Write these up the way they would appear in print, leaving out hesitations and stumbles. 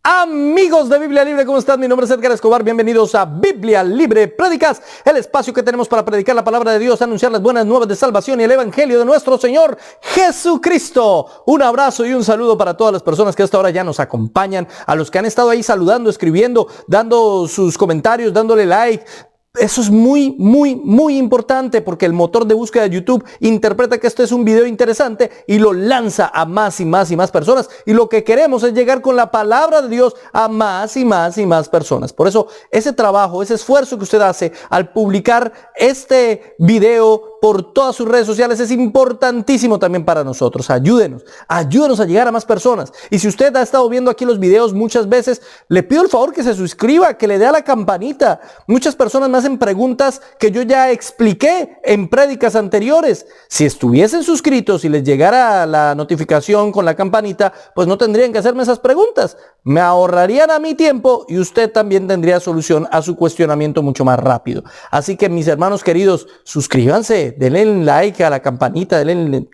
Amigos de Biblia Libre, ¿cómo están? Mi nombre es Edgar Escobar, bienvenidos a Biblia Libre Prédicas, el espacio que tenemos para predicar la palabra de Dios, anunciar las buenas nuevas de salvación y el evangelio de nuestro Señor Jesucristo. Un abrazo y un saludo para todas las personas que hasta ahora ya nos acompañan, a los que han estado ahí saludando, escribiendo, dando sus comentarios, dándole like. Eso es muy importante, porque el motor de búsqueda de YouTube interpreta que esto es un video interesante y lo lanza a más y más personas. Y lo que queremos es llegar con la palabra de Dios a más y más personas. Por eso ese trabajo, ese esfuerzo que usted hace al publicar este video por todas sus redes sociales es importantísimo también para nosotros. Ayúdenos a llegar a más personas. Y si usted ha estado viendo aquí los videos muchas veces, le pido el favor que se suscriba, que le dé a la campanita. Muchas personas me hacen preguntas que yo ya expliqué en prédicas anteriores. Si estuviesen suscritos y les llegara la notificación con la campanita, pues no tendrían que hacerme esas preguntas. Me ahorrarían a mi tiempo y usted también tendría solución a su cuestionamiento mucho más rápido. Así que, mis hermanos queridos, suscríbanse, denle like a la campanita,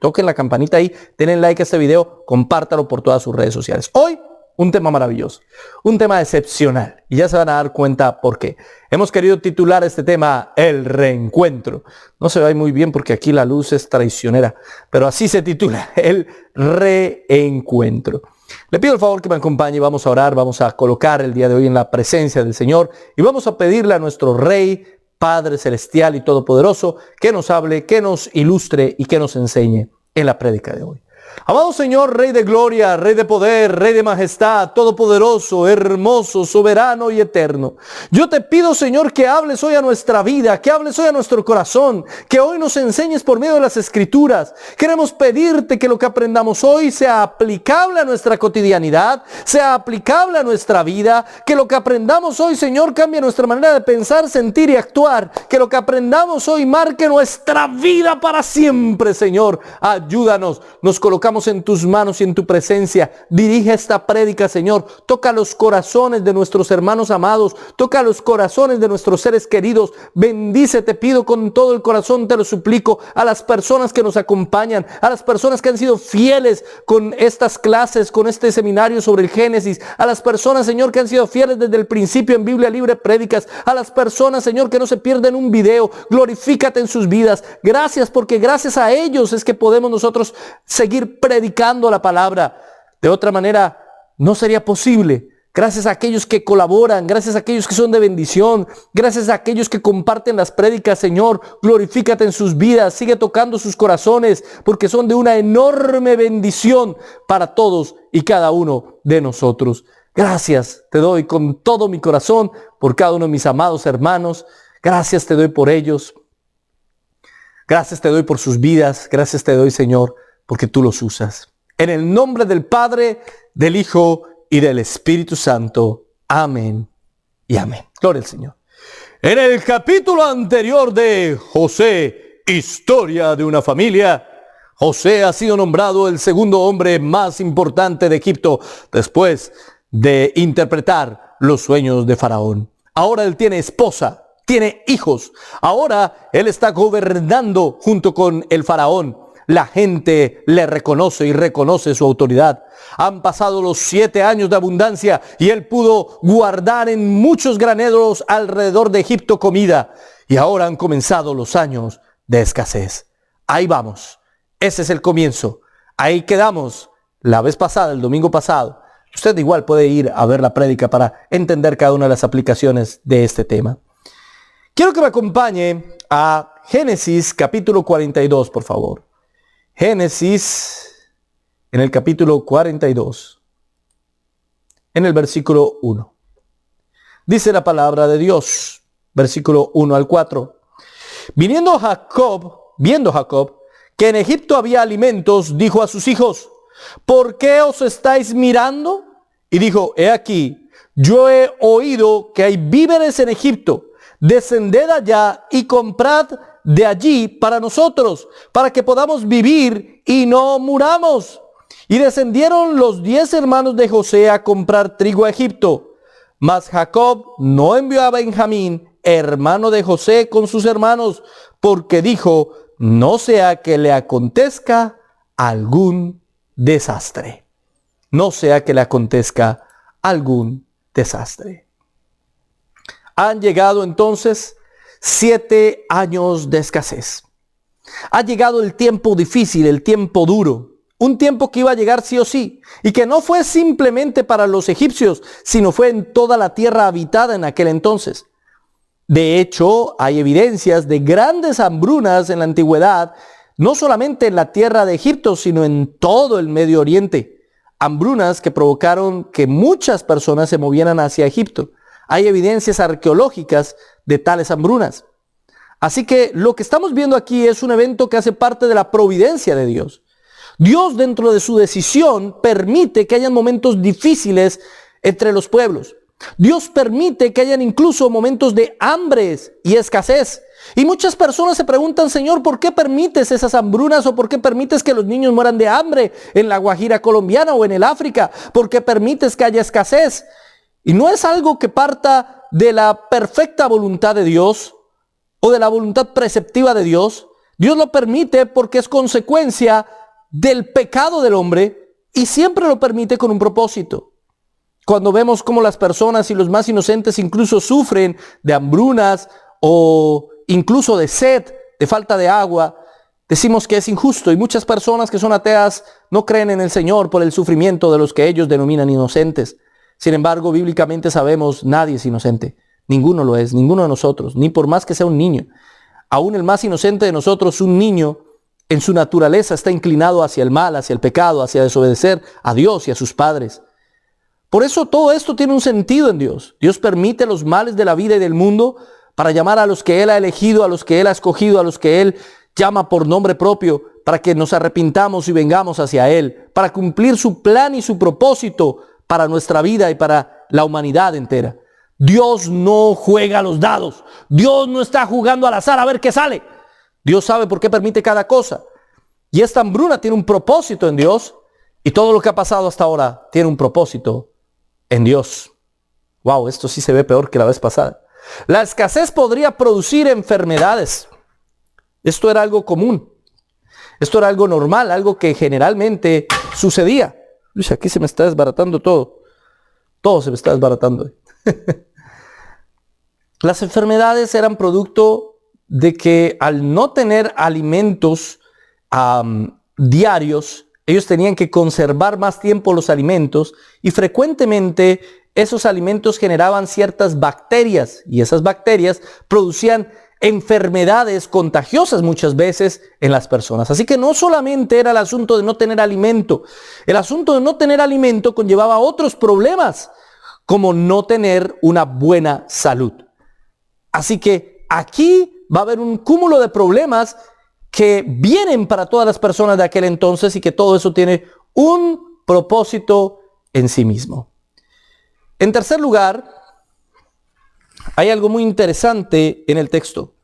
toquen la campanita ahí, denle like a este video, compártalo por todas sus redes sociales. Hoy, un tema maravilloso, un tema excepcional, y ya se van a dar cuenta por qué. Hemos querido titular este tema El Reencuentro. No se ve muy bien porque aquí la luz es traicionera, pero así se titula, El Reencuentro. Le pido el favor que me acompañe, vamos a orar, vamos a colocar el día de hoy en la presencia del Señor y vamos a pedirle a nuestro Rey, Padre Celestial y Todopoderoso, que nos hable, que nos ilustre y que nos enseñe en la prédica de hoy. Amado Señor, Rey de gloria, Rey de poder, Rey de majestad, todopoderoso, hermoso, soberano y eterno. Yo te pido, Señor, que hables hoy a nuestra vida, que hables hoy a nuestro corazón, que hoy nos enseñes por medio de las Escrituras. Queremos pedirte que lo que aprendamos hoy sea aplicable a nuestra cotidianidad, sea aplicable a nuestra vida, que lo que aprendamos hoy, Señor, cambie nuestra manera de pensar, sentir y actuar, que lo que aprendamos hoy marque nuestra vida para siempre, Señor. Ayúdanos, nos colocamos en tus manos y en tu presencia. Dirige esta prédica, Señor. Toca los corazones de nuestros hermanos amados. Toca los corazones de nuestros seres queridos. Bendice, te pido con todo el corazón, te lo suplico, a las personas que nos acompañan, a las personas que han sido fieles con estas clases, con este seminario sobre el Génesis, a las personas, Señor, que han sido fieles desde el principio en Biblia Libre Prédicas, a las personas, Señor, que no se pierden un video. Glorifícate en sus vidas. Gracias, porque gracias a ellos es que podemos nosotros seguir predicando la palabra. De otra manera no sería posible. Gracias a aquellos que colaboran, gracias a aquellos que son de bendición, gracias a aquellos que comparten las prédicas, Señor. Glorifícate en sus vidas, sigue tocando sus corazones, porque son de una enorme bendición para todos y cada uno de nosotros. Gracias te doy con todo mi corazón por cada uno de mis amados hermanos. Gracias te doy por ellos. Gracias te doy por sus vidas. Gracias te doy, Señor, porque tú los usas. En el nombre del Padre, del Hijo y del Espíritu Santo. Amén y amén. Gloria al Señor. En el capítulo anterior de José, historia de una familia, José ha sido nombrado el segundo hombre más importante de Egipto después de interpretar los sueños de Faraón. Ahora él tiene esposa, tiene hijos. Ahora él está gobernando junto con el Faraón. La gente le reconoce y reconoce su autoridad. Han pasado los 7 años de abundancia y él pudo guardar en muchos graneros alrededor de Egipto comida. Y ahora han comenzado los años de escasez. Ahí vamos. Ese es el comienzo. Ahí quedamos la vez pasada, el domingo pasado. Usted igual puede ir a ver la prédica para entender cada una de las aplicaciones de este tema. Quiero que me acompañe a Génesis capítulo 42, por favor. Génesis, en el capítulo 42, en el versículo 1. Dice la palabra de Dios, versículo 1 al 4. Viendo Jacob que en Egipto había alimentos, dijo a sus hijos: ¿por qué os estáis mirando? Y dijo: he aquí, yo he oído que hay víveres en Egipto. Descended allá y comprad de allí para nosotros, para que podamos vivir y no muramos. Y descendieron los 10 hermanos de José a comprar trigo a Egipto. Mas Jacob no envió a Benjamín, hermano de José, con sus hermanos, porque dijo: no sea que le acontezca algún desastre. No sea que le acontezca algún desastre. Han llegado entonces 7 años de escasez. Ha llegado el tiempo difícil, el tiempo duro, un tiempo que iba a llegar sí o sí, y que no fue simplemente para los egipcios, sino fue en toda la tierra habitada en aquel entonces. De hecho, hay evidencias de grandes hambrunas en la antigüedad, no solamente en la tierra de Egipto, sino en todo el Medio Oriente. Hambrunas que provocaron que muchas personas se movieran hacia Egipto. Hay evidencias arqueológicas de tales hambrunas. Así que lo que estamos viendo aquí es un evento que hace parte de la providencia de Dios. Dios, dentro de su decisión, permite que hayan momentos difíciles entre los pueblos. Dios permite que hayan incluso momentos de hambres y escasez. Y muchas personas se preguntan, Señor, ¿por qué permites esas hambrunas o por qué permites que los niños mueran de hambre en la Guajira colombiana o en el África? ¿Por qué permites que haya escasez? Y no es algo que parta de la perfecta voluntad de Dios o de la voluntad preceptiva de Dios. Dios lo permite porque es consecuencia del pecado del hombre y siempre lo permite con un propósito. Cuando vemos cómo las personas y los más inocentes incluso sufren de hambrunas o incluso de sed, de falta de agua, decimos que es injusto, y muchas personas que son ateas no creen en el Señor por el sufrimiento de los que ellos denominan inocentes. Sin embargo, bíblicamente sabemos, nadie es inocente. Ninguno lo es, ninguno de nosotros, ni por más que sea un niño. Aún el más inocente de nosotros, un niño, en su naturaleza está inclinado hacia el mal, hacia el pecado, hacia desobedecer a Dios y a sus padres. Por eso todo esto tiene un sentido en Dios. Dios permite los males de la vida y del mundo para llamar a los que Él ha elegido, a los que Él ha escogido, a los que Él llama por nombre propio, para que nos arrepintamos y vengamos hacia Él, para cumplir su plan y su propósito para nuestra vida y para la humanidad entera. Dios no juega los dados. Dios no está jugando al azar a ver qué sale. Dios sabe por qué permite cada cosa. Y esta hambruna tiene un propósito en Dios, y todo lo que ha pasado hasta ahora tiene un propósito en Dios. Wow, esto sí se ve peor que la vez pasada. La escasez podría producir enfermedades. Esto era algo común. Esto era algo normal, algo que generalmente sucedía. Uy, aquí se me está desbaratando todo. Todo se me está desbaratando. Las enfermedades eran producto de que al no tener alimentos diarios, ellos tenían que conservar más tiempo los alimentos, y frecuentemente esos alimentos generaban ciertas bacterias, y esas bacterias producían enfermedades contagiosas muchas veces en las personas. Así que no solamente era el asunto de no tener alimento, el asunto de no tener alimento conllevaba otros problemas, como no tener una buena salud. Así que aquí va a haber un cúmulo de problemas que vienen para todas las personas de aquel entonces, y que todo eso tiene un propósito en sí mismo. En tercer lugar, hay algo muy interesante en el texto,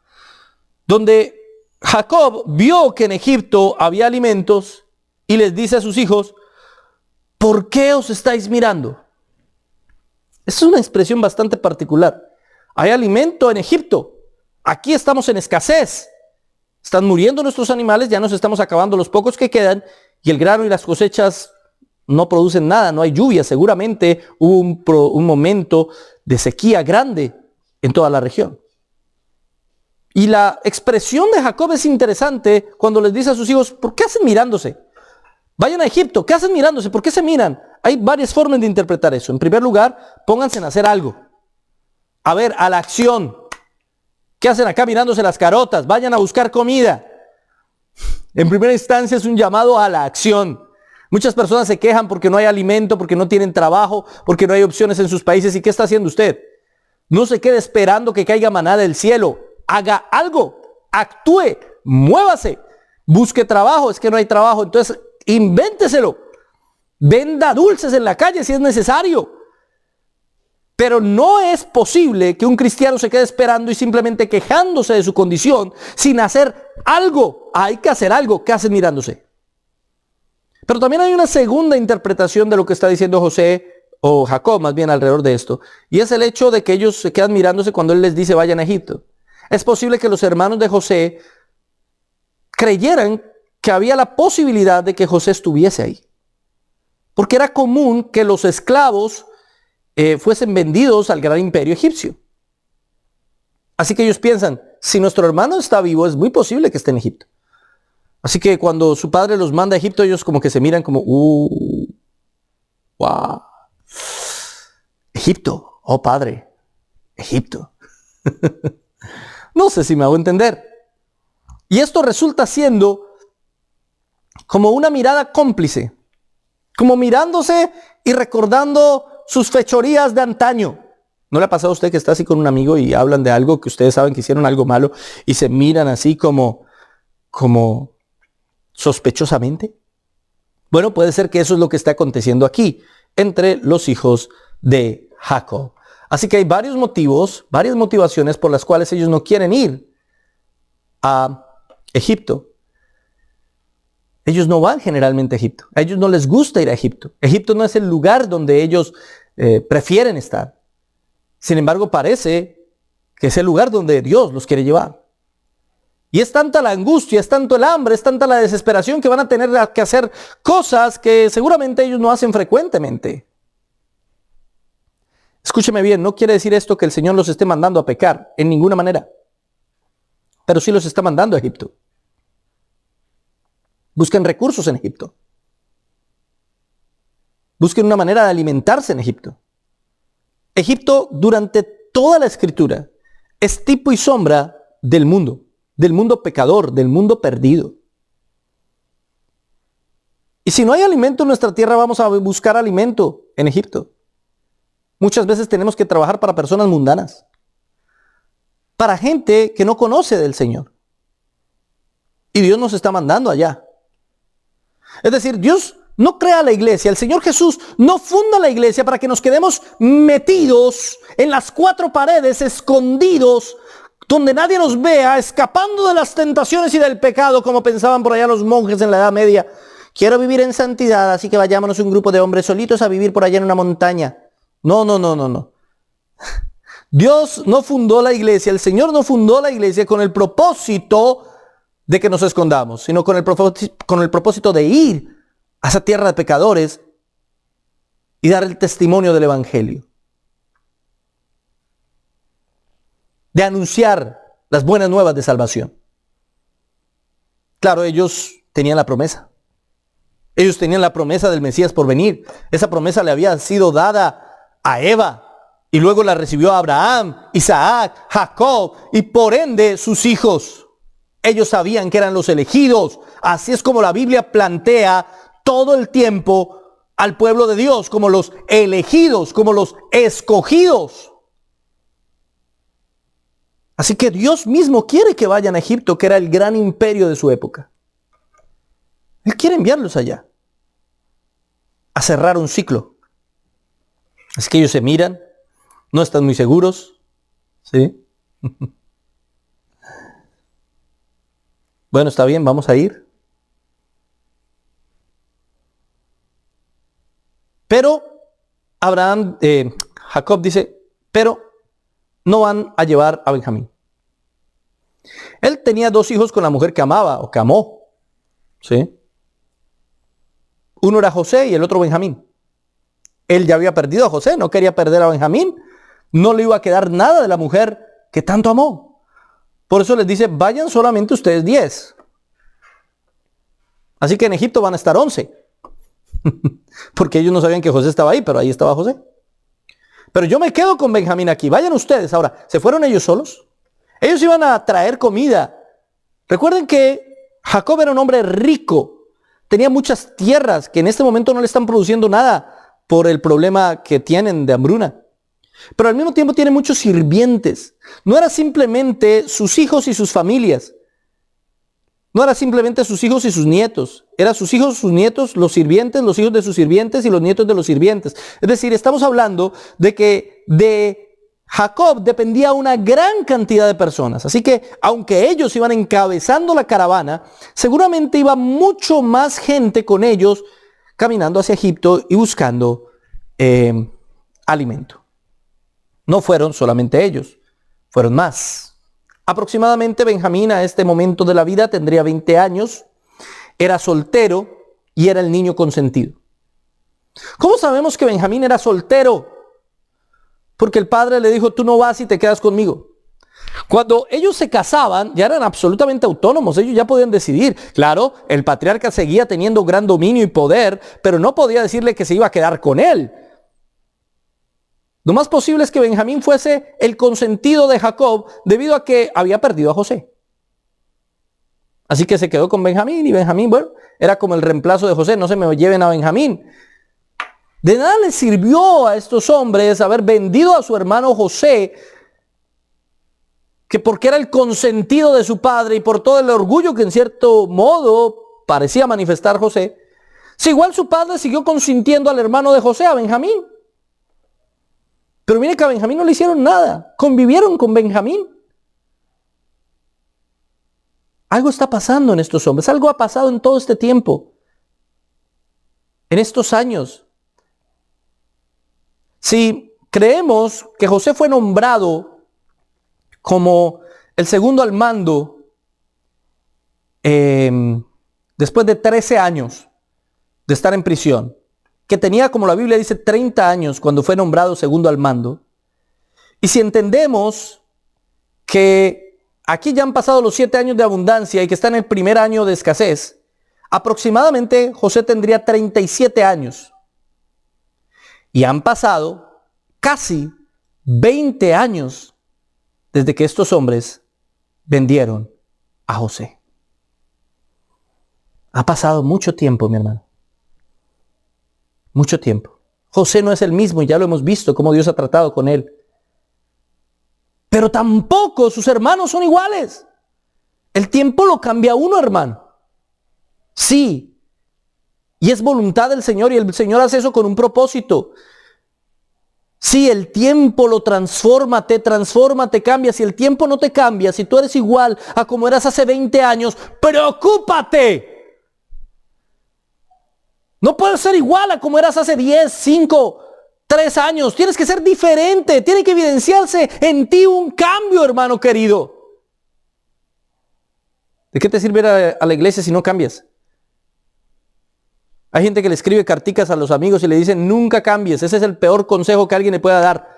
donde Jacob vio que en Egipto había alimentos y les dice a sus hijos, ¿por qué os estáis mirando? Esta es una expresión bastante particular. Hay alimento en Egipto, aquí estamos en escasez. Están muriendo nuestros animales, ya nos estamos acabando los pocos que quedan, y el grano y las cosechas no producen nada, no hay lluvia. Seguramente hubo un momento de sequía grande en toda la región. Y la expresión de Jacob es interesante cuando les dice a sus hijos, ¿por qué hacen mirándose? Vayan a Egipto, ¿qué hacen mirándose? ¿Por qué se miran? Hay varias formas de interpretar eso. En primer lugar, pónganse en hacer algo. A ver, a la acción. ¿Qué hacen acá mirándose las carotas? Vayan a buscar comida. En primera instancia es un llamado a la acción. Muchas personas se quejan porque no hay alimento, porque no tienen trabajo, porque no hay opciones en sus países. ¿Y qué está haciendo usted? No se quede esperando que caiga maná del cielo. Haga algo, actúe, muévase, busque trabajo. Es que no hay trabajo, entonces invénteselo. Venda dulces en la calle si es necesario. Pero no es posible que un cristiano se quede esperando y simplemente quejándose de su condición sin hacer algo. Hay que hacer algo. ¿Qué hacen mirándose? Pero también hay una segunda interpretación de lo que está diciendo José, o Jacob más bien, alrededor de esto. Y es el hecho de que ellos se quedan mirándose cuando él les dice vayan a Egipto. Es posible que los hermanos de José creyeran que había la posibilidad de que José estuviese ahí. Porque era común que los esclavos fuesen vendidos al gran imperio egipcio. Así que ellos piensan, si nuestro hermano está vivo, es muy posible que esté en Egipto. Así que cuando su padre los manda a Egipto, ellos como que se miran como, wow, Egipto, oh padre, Egipto. No sé si me hago entender. Y esto resulta siendo como una mirada cómplice, como mirándose y recordando sus fechorías de antaño. ¿No le ha pasado a usted que está así con un amigo y hablan de algo que ustedes saben que hicieron algo malo y se miran así como sospechosamente? Bueno, puede ser que eso es lo que está aconteciendo aquí entre los hijos de Jacob. Así que hay varios motivos, varias motivaciones por las cuales ellos no quieren ir a Egipto. Ellos no van generalmente a Egipto. A ellos no les gusta ir a Egipto. Egipto no es el lugar donde ellos prefieren estar. Sin embargo, parece que es el lugar donde Dios los quiere llevar. Y es tanta la angustia, es tanto el hambre, es tanta la desesperación que van a tener que hacer cosas que seguramente ellos no hacen frecuentemente. Escúcheme bien, no quiere decir esto que el Señor los esté mandando a pecar, en ninguna manera. Pero sí los está mandando a Egipto. Busquen recursos en Egipto. Busquen una manera de alimentarse en Egipto. Egipto, durante toda la Escritura, es tipo y sombra del mundo pecador, del mundo perdido. Y si no hay alimento en nuestra tierra, vamos a buscar alimento en Egipto. Muchas veces tenemos que trabajar para personas mundanas, para gente que no conoce del Señor. Y Dios nos está mandando allá. Es decir, Dios no crea la iglesia. El Señor Jesús no funda la iglesia para que nos quedemos metidos en las cuatro paredes, escondidos, donde nadie nos vea, escapando de las tentaciones y del pecado, como pensaban por allá los monjes en la Edad Media. Quiero vivir en santidad, así que vayámonos un grupo de hombres solitos a vivir por allá en una montaña. No. Dios no fundó la iglesia, el Señor no fundó la iglesia con el propósito de que nos escondamos, sino con el propósito de ir a esa tierra de pecadores y dar el testimonio del Evangelio. De anunciar las buenas nuevas de salvación. Claro, ellos tenían la promesa. Ellos tenían la promesa del Mesías por venir. Esa promesa le había sido dada a Eva y luego la recibió Abraham, Isaac, Jacob y por ende sus hijos. Ellos sabían que eran los elegidos. Así es como la Biblia plantea todo el tiempo al pueblo de Dios, como los elegidos, como los escogidos. Así que Dios mismo quiere que vayan a Egipto, que era el gran imperio de su época. Él quiere enviarlos allá a cerrar un ciclo. Así que ellos se miran, no están muy seguros, ¿sí? Bueno, está bien, vamos a ir. Pero Jacob dice, pero no van a llevar a Benjamín. Él tenía 2 hijos con la mujer que amaba o que amó, ¿sí? Uno era José y el otro Benjamín. Él ya había perdido a José, no quería perder a Benjamín. No le iba a quedar nada de la mujer que tanto amó. Por eso les dice, vayan solamente ustedes 10. Así que en Egipto van a estar 11. Porque ellos no sabían que José estaba ahí, pero ahí estaba José. Pero yo me quedo con Benjamín aquí. Vayan ustedes. Ahora, ¿se fueron ellos solos? Ellos iban a traer comida. Recuerden que Jacob era un hombre rico. Tenía muchas tierras que en este momento no le están produciendo nada por el problema que tienen de hambruna. Pero al mismo tiempo tiene muchos sirvientes. No era simplemente sus hijos y sus familias. No era simplemente sus hijos y sus nietos. Era sus hijos, sus nietos, los sirvientes, los hijos de sus sirvientes y los nietos de los sirvientes. Es decir, estamos hablando de que de Jacob dependía una gran cantidad de personas. Así que, aunque ellos iban encabezando la caravana, seguramente iba mucho más gente con ellos caminando hacia Egipto y buscando alimento. No fueron solamente ellos, fueron más. Aproximadamente Benjamín a este momento de la vida tendría 20 años, era soltero y era el niño consentido. ¿Cómo sabemos que Benjamín era soltero? porque el padre le dijo, tú no vas y te quedas conmigo. Cuando ellos se casaban, ya eran absolutamente autónomos, ellos ya podían decidir. Claro, el patriarca seguía teniendo gran dominio y poder, pero no podía decirle que se iba a quedar con él. Lo más posible es que Benjamín fuese el consentido de Jacob debido a que había perdido a José. Así que se quedó con Benjamín y Benjamín, bueno, era como el reemplazo de José, no se me lleven a Benjamín. De nada les sirvió a estos hombres haber vendido a su hermano José, que porque era el consentido de su padre y por todo el orgullo que en cierto modo parecía manifestar José, si igual su padre siguió consintiendo al hermano de José, a Benjamín. Pero mire que a Benjamín no le hicieron nada, convivieron con Benjamín. Algo está pasando en estos hombres, algo ha pasado en todo este tiempo, en estos años. Si creemos que José fue nombrado como el segundo al mando después de 13 años de estar en prisión, que tenía, como la Biblia dice, 30 años cuando fue nombrado segundo al mando, y si entendemos que aquí ya han pasado los 7 años de abundancia y que está en el primer año de escasez, aproximadamente José tendría 37 años. Y han pasado casi 20 años desde que estos hombres vendieron a José. Ha pasado mucho tiempo, mi hermano. Mucho tiempo. José no es el mismo y ya lo hemos visto cómo Dios ha tratado con él. Pero tampoco sus hermanos son iguales. El tiempo lo cambia uno, hermano. Sí. Y es voluntad del Señor y el Señor hace eso con un propósito. Sí, el tiempo lo transforma, te cambia. Si el tiempo no te cambia, si tú eres igual a como eras hace 20 años, preocúpate. No puedes ser igual a como eras hace 10, 5, 3 años. Tienes que ser diferente. Tiene que evidenciarse en ti un cambio, hermano querido. ¿De qué te sirve ir a la iglesia si no cambias? Hay gente que le escribe carticas a los amigos y le dicen, nunca cambies. Ese es el peor consejo que alguien le pueda dar.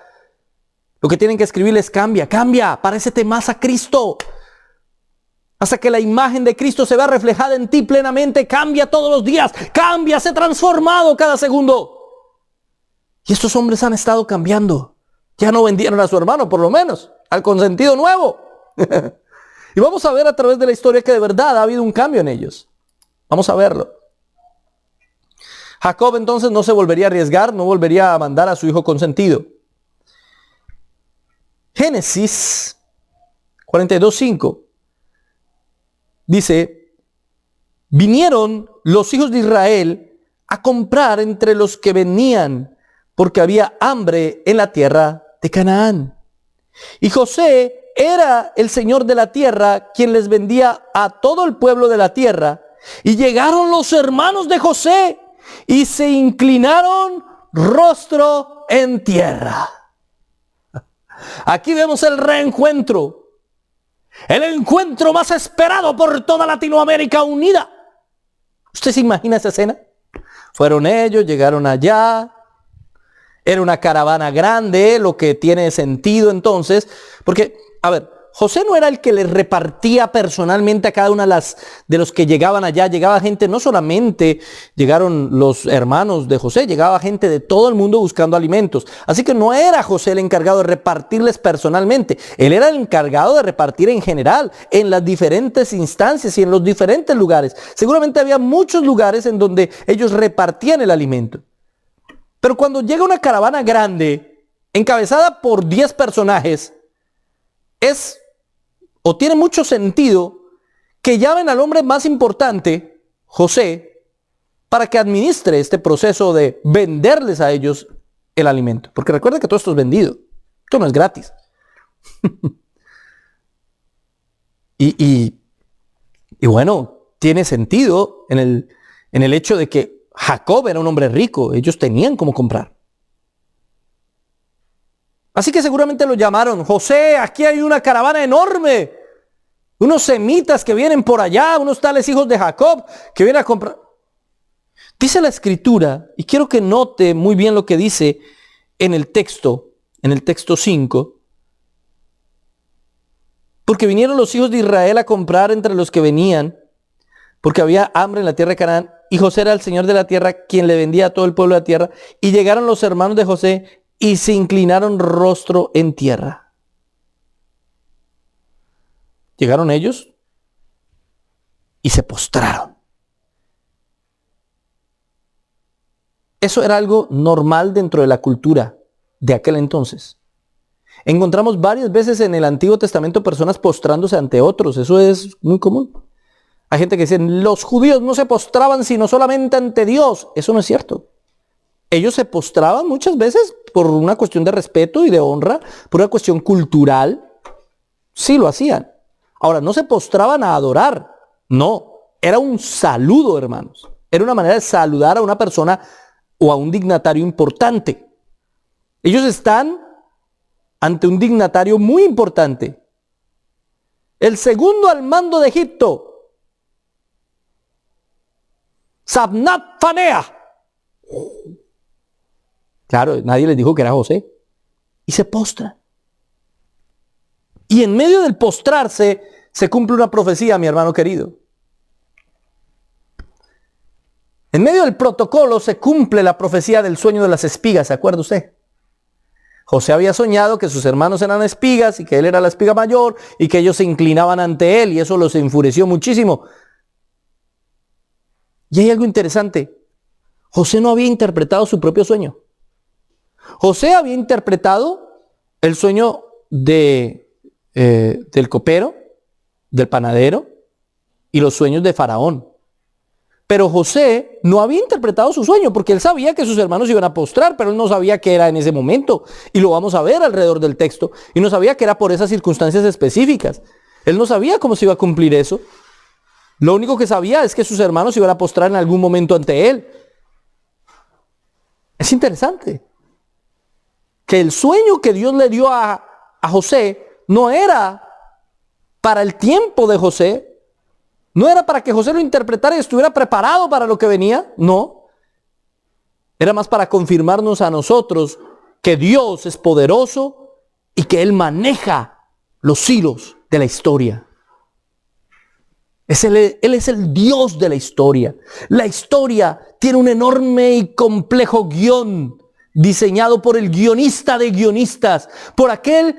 Lo que tienen que escribirles, cambia, parécete más a Cristo. Hasta que la imagen de Cristo se vea reflejada en ti plenamente, cambia todos los días, cambia, sé transformado cada segundo. Y estos hombres han estado cambiando. Ya no vendieron a su hermano, por lo menos, al consentido nuevo. Y vamos a ver a través de la historia que de verdad ha habido un cambio en ellos. Vamos a verlo. Jacob entonces no se volvería a arriesgar, no volvería a mandar a su hijo consentido. Génesis 42:5 dice, vinieron los hijos de Israel a comprar entre los que venían, porque había hambre en la tierra de Canaán. Y José era el señor de la tierra, quien les vendía a todo el pueblo de la tierra. Y llegaron los hermanos de José y se inclinaron rostro en tierra. Aquí vemos el reencuentro. El encuentro más esperado por toda Latinoamérica unida. ¿Usted se imagina esa escena? Fueron ellos, llegaron allá. Era una caravana grande, lo que tiene sentido entonces. Porque, a ver, José no era el que les repartía personalmente a cada una de los que llegaban allá. Llegaba gente, no solamente llegaron los hermanos de José, llegaba gente de todo el mundo buscando alimentos. Así que no era José el encargado de repartirles personalmente. Él era el encargado de repartir en general, en las diferentes instancias y en los diferentes lugares. Seguramente había muchos lugares en donde ellos repartían el alimento. Pero cuando llega una caravana grande, encabezada por 10 personajes, tiene mucho sentido que llamen al hombre más importante, José, para que administre este proceso de venderles a ellos el alimento. Porque recuerda que todo esto es vendido. Esto no es gratis. y bueno, tiene sentido en el hecho de que Jacob era un hombre rico. Ellos tenían cómo comprar. Así que seguramente lo llamaron, José, aquí hay una caravana enorme. Unos semitas que vienen por allá, unos tales hijos de Jacob que vienen a comprar. Dice la escritura, y quiero que note muy bien lo que dice en el texto, en el texto 5, porque vinieron los hijos de Israel a comprar entre los que venían, porque había hambre en la tierra de Canaán, y José era el señor de la tierra, quien le vendía a todo el pueblo de la tierra. Y llegaron los hermanos de José y se inclinaron rostro en tierra. Llegaron ellos y se postraron. Eso era algo normal dentro de la cultura de aquel entonces. Encontramos varias veces en el Antiguo Testamento personas postrándose ante otros. Eso es muy común. Hay gente que dice, los judíos no se postraban sino solamente ante Dios. Eso no es cierto. Ellos se postraban muchas veces por una cuestión de respeto y de honra, por una cuestión cultural. Sí lo hacían. Ahora, no se postraban a adorar. No, era un saludo, hermanos. Era una manera de saludar a una persona o a un dignatario importante. Ellos están ante un dignatario muy importante. El segundo al mando de Egipto, Sabnat Fanea. Claro, nadie les dijo que era José. Y se postra. Y en medio del postrarse se cumple una profecía, mi hermano querido. En medio del protocolo se cumple la profecía del sueño de las espigas, ¿se acuerda usted? José había soñado que sus hermanos eran espigas y que él era la espiga mayor y que ellos se inclinaban ante él y eso los enfureció muchísimo. Y hay algo interesante. José no había interpretado su propio sueño. José había interpretado el sueño del copero, del panadero y los sueños de Faraón. Pero José no había interpretado su sueño porque él sabía que sus hermanos iban a postrar, pero él no sabía que era en ese momento. Y lo vamos a ver alrededor del texto. Y no sabía que era por esas circunstancias específicas. Él no sabía cómo se iba a cumplir eso. Lo único que sabía es que sus hermanos iban a postrar en algún momento ante él. Es interesante que el sueño que Dios le dio a José no era para el tiempo de José, no era para que José lo interpretara y estuviera preparado para lo que venía, no. Era más para confirmarnos a nosotros que Dios es poderoso y que Él maneja los hilos de la historia. Él es el Dios de la historia. La historia tiene un enorme y complejo guión diseñado por el guionista de guionistas, por aquel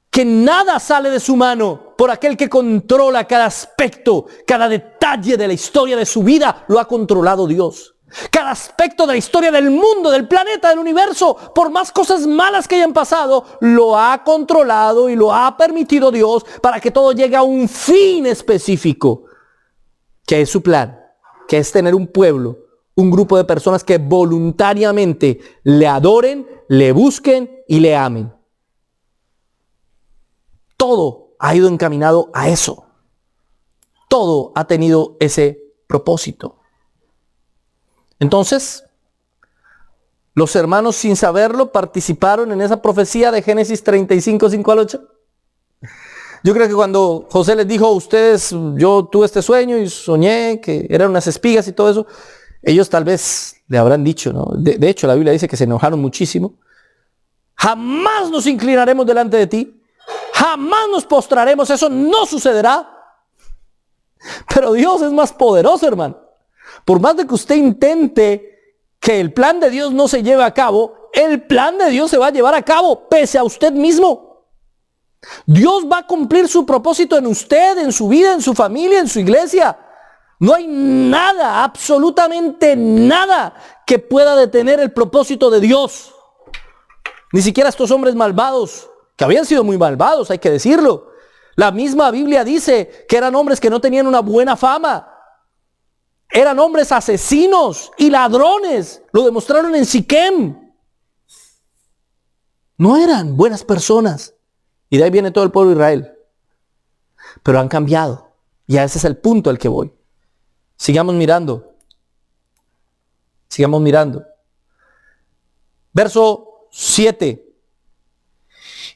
que nada sale de su mano, por aquel que controla cada aspecto, cada detalle de la historia de su vida, lo ha controlado Dios. Cada aspecto de la historia del mundo, del planeta, del universo, por más cosas malas que hayan pasado, lo ha controlado y lo ha permitido Dios para que todo llegue a un fin específico, que es su plan, que es tener un pueblo, un grupo de personas que voluntariamente le adoren, le busquen y le amen. Todo ha ido encaminado a eso. Todo ha tenido ese propósito. Entonces, los hermanos sin saberlo participaron en esa profecía de Génesis 35, 5 al 8. Yo creo que cuando José les dijo a ustedes, yo tuve este sueño y soñé que eran unas espigas y todo eso, ellos tal vez le habrán dicho, ¿no? De hecho, la Biblia dice que se enojaron muchísimo. Jamás nos inclinaremos delante de ti. Jamás nos postraremos. Eso no sucederá. Pero Dios es más poderoso, hermano. Por más de que usted intente que el plan de Dios no se lleve a cabo, el plan de Dios se va a llevar a cabo pese a usted mismo. Dios va a cumplir su propósito en usted, en su vida, en su familia, en su iglesia. No hay nada, absolutamente nada que pueda detener el propósito de Dios. Ni siquiera estos hombres malvados, que habían sido muy malvados, hay que decirlo. La misma Biblia dice que eran hombres que no tenían una buena fama. Eran hombres asesinos y ladrones. Lo demostraron en Siquem. No eran buenas personas. Y de ahí viene todo el pueblo de Israel. Pero han cambiado. Y ese es el punto al que voy. Sigamos mirando. Sigamos mirando. Verso 7.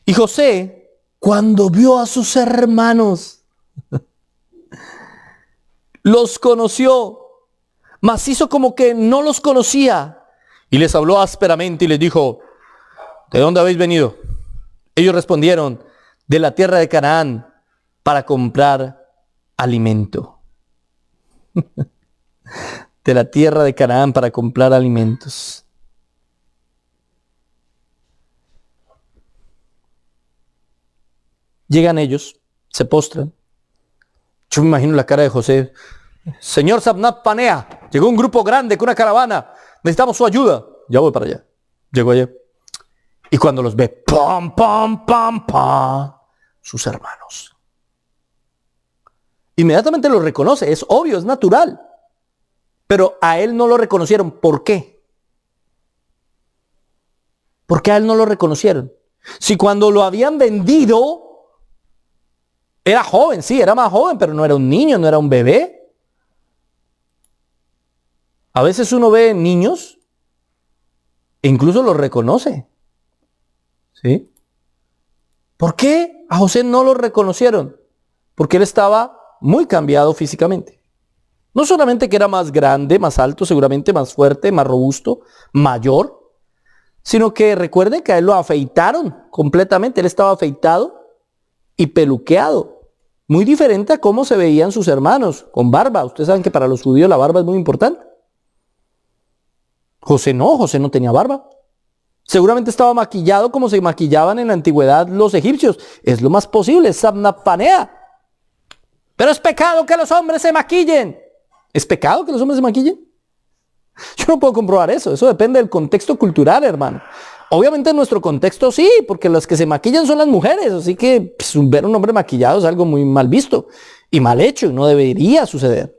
Y José, cuando vio a sus hermanos, los conoció, mas hizo como que no los conocía. Y les habló ásperamente y les dijo: ¿de dónde habéis venido? Ellos respondieron, de la tierra de Canaán, para comprar alimento. De la tierra de Canaán para comprar alimentos. Llegan ellos, se postran. Yo me imagino la cara de José. Señor Sabnat Panea, llegó un grupo grande con una caravana. Necesitamos su ayuda. Ya voy para allá. Llegó allá. Y cuando los ve, ¡pam, pam, pam, pam! Sus hermanos. Inmediatamente los reconoce. Es obvio, es natural. Pero a él no lo reconocieron. ¿Por qué? ¿Por qué a él no lo reconocieron? Si cuando lo habían vendido, era joven, sí, era más joven, pero no era un niño, no era un bebé. A veces uno ve niños e incluso los reconoce. ¿Sí? ¿Por qué a José no lo reconocieron? Porque él estaba muy cambiado físicamente. No solamente que era más grande, más alto, seguramente más fuerte, más robusto, mayor, sino que recuerde que a él lo afeitaron completamente. Él estaba afeitado y peluqueado. Muy diferente a cómo se veían sus hermanos, con barba. Ustedes saben que para los judíos la barba es muy importante. José no tenía barba. Seguramente estaba maquillado como se maquillaban en la antigüedad los egipcios. Es lo más posible, Sabnat Panea. Pero es pecado que los hombres se maquillen. ¿Es pecado que los hombres se maquillen? Yo no puedo comprobar eso. Eso depende del contexto cultural, hermano. Obviamente en nuestro contexto sí, porque las que se maquillan son las mujeres. Así que pues, ver un hombre maquillado es algo muy mal visto y mal hecho y no debería suceder.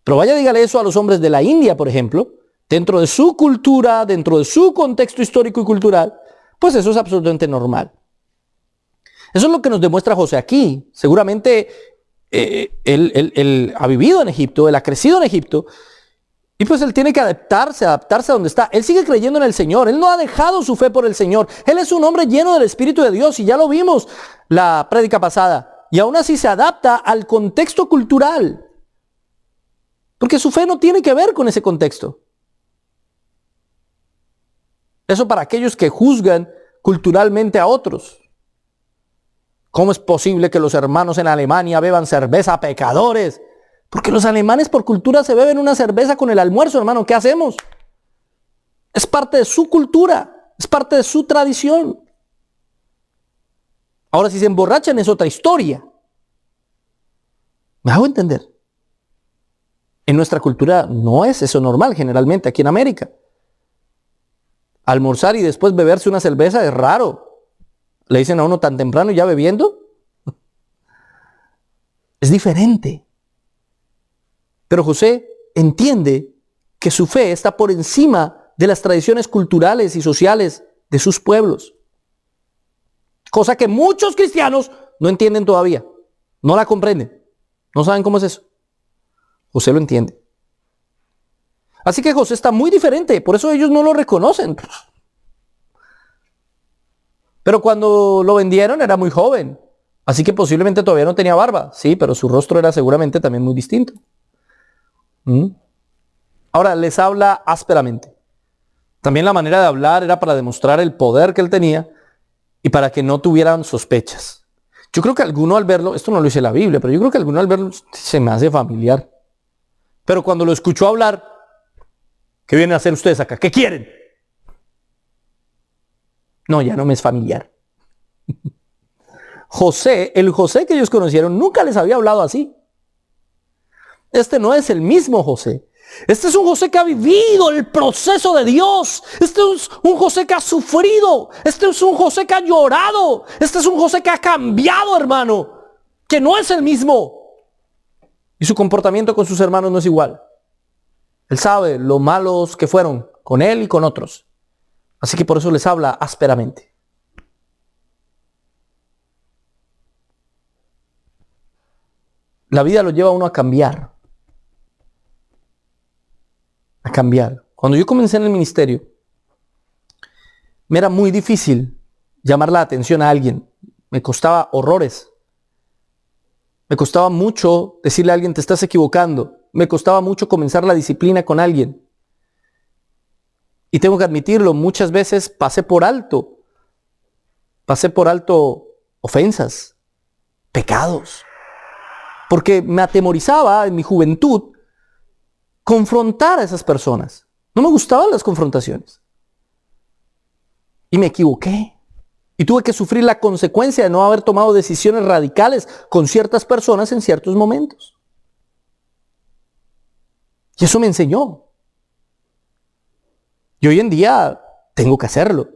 Pero vaya, dígale eso a los hombres de la India, por ejemplo. Dentro de su cultura, dentro de su contexto histórico y cultural, pues eso es absolutamente normal. Eso es lo que nos demuestra José aquí. Seguramente él ha vivido en Egipto, él ha crecido en Egipto, y pues él tiene que adaptarse a donde está. Él sigue creyendo en el Señor, él no ha dejado su fe por el Señor. Él es un hombre lleno del Espíritu de Dios, y ya lo vimos la prédica pasada. Y aún así se adapta al contexto cultural, porque su fe no tiene que ver con ese contexto. Eso para aquellos que juzgan culturalmente a otros. ¿Cómo es posible que los hermanos en Alemania beban cerveza, pecadores? Porque los alemanes por cultura se beben una cerveza con el almuerzo, hermano. ¿Qué hacemos? Es parte de su cultura, es parte de su tradición. Ahora, si se emborrachan es otra historia. ¿Me hago entender? En nuestra cultura no es eso normal, generalmente, aquí en América. Almorzar y después beberse una cerveza es raro. Le dicen a uno tan temprano ya bebiendo. Es diferente. Pero José entiende que su fe está por encima de las tradiciones culturales y sociales de sus pueblos. Cosa que muchos cristianos no entienden todavía. No la comprenden. No saben cómo es eso. José lo entiende. Así que José está muy diferente, por eso ellos no lo reconocen. Pero cuando lo vendieron era muy joven, así que posiblemente todavía no tenía barba. Sí, pero su rostro era seguramente también muy distinto. Ahora les habla ásperamente. También la manera de hablar era para demostrar el poder que él tenía y para que no tuvieran sospechas. Yo creo que alguno al verlo, esto no lo dice la Biblia, pero yo creo que alguno al verlo se me hace familiar. Pero cuando lo escuchó hablar, ¿qué vienen a hacer ustedes acá? ¿Qué quieren? No, ya no me es familiar. José, el José que ellos conocieron, nunca les había hablado así. Este no es el mismo José. Este es un José que ha vivido el proceso de Dios. Este es un José que ha sufrido. Este es un José que ha llorado. Este es un José que ha cambiado, hermano. Que no es el mismo. Y su comportamiento con sus hermanos no es igual. Él sabe lo malos que fueron con él y con otros. Así que por eso les habla ásperamente. La vida lo lleva a uno a cambiar. A cambiar. Cuando yo comencé en el ministerio, me era muy difícil llamar la atención a alguien. Me costaba horrores. Me costaba mucho decirle a alguien, te estás equivocando. Me costaba mucho comenzar la disciplina con alguien. Y tengo que admitirlo, muchas veces pasé por alto ofensas, pecados, porque me atemorizaba en mi juventud confrontar a esas personas. No me gustaban las confrontaciones. Y me equivoqué. Y tuve que sufrir la consecuencia de no haber tomado decisiones radicales con ciertas personas en ciertos momentos. Y eso me enseñó. Y hoy en día tengo que hacerlo.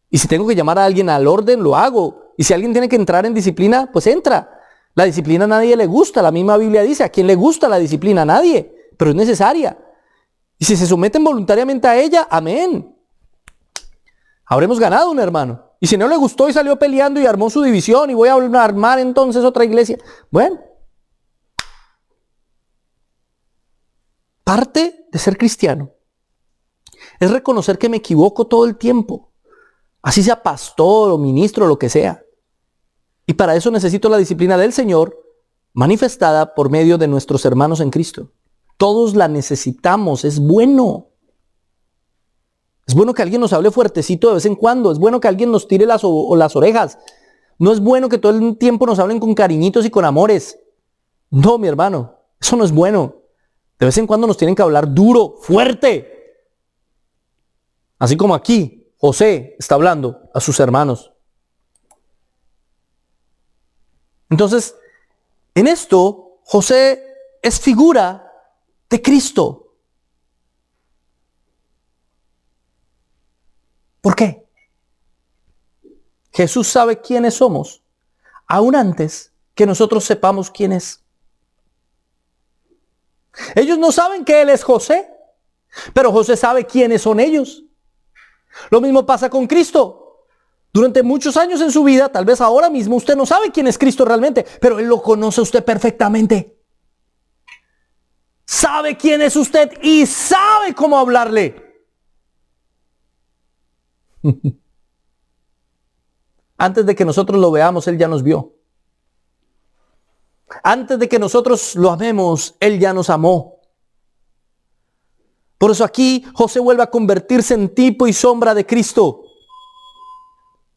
Y si tengo que llamar a alguien al orden, lo hago. Y si alguien tiene que entrar en disciplina, pues entra. La disciplina a nadie le gusta. La misma Biblia dice, ¿a quién le gusta la disciplina? A nadie. Pero es necesaria. Y si se someten voluntariamente a ella, amén. Habremos ganado un hermano. Y si no le gustó y salió peleando y armó su división y voy a armar entonces otra iglesia. Bueno. Parte de ser cristiano es reconocer que me equivoco todo el tiempo. Así sea pastor o ministro o lo que sea. Y para eso necesito la disciplina del Señor manifestada por medio de nuestros hermanos en Cristo. Todos la necesitamos, es bueno. Es bueno que alguien nos hable fuertecito de vez en cuando. Es bueno que alguien nos tire las orejas. No es bueno que todo el tiempo nos hablen con cariñitos y con amores. No, mi hermano, eso no es bueno. De vez en cuando nos tienen que hablar duro, fuerte. Así como aquí, José está hablando a sus hermanos. Entonces, en esto, José es figura de Cristo. ¿Por qué? Jesús sabe quiénes somos, aún antes que nosotros sepamos quién es. Ellos no saben que Él es José, pero José sabe quiénes son ellos. Lo mismo pasa con Cristo. Durante muchos años en su vida, tal vez ahora mismo, usted no sabe quién es Cristo realmente, pero Él lo conoce a usted perfectamente. Sabe quién es usted y sabe cómo hablarle. Antes de que nosotros lo veamos, Él ya nos vio. Antes de que nosotros lo amemos, Él ya nos amó. Por eso aquí José vuelve a convertirse en tipo y sombra de Cristo.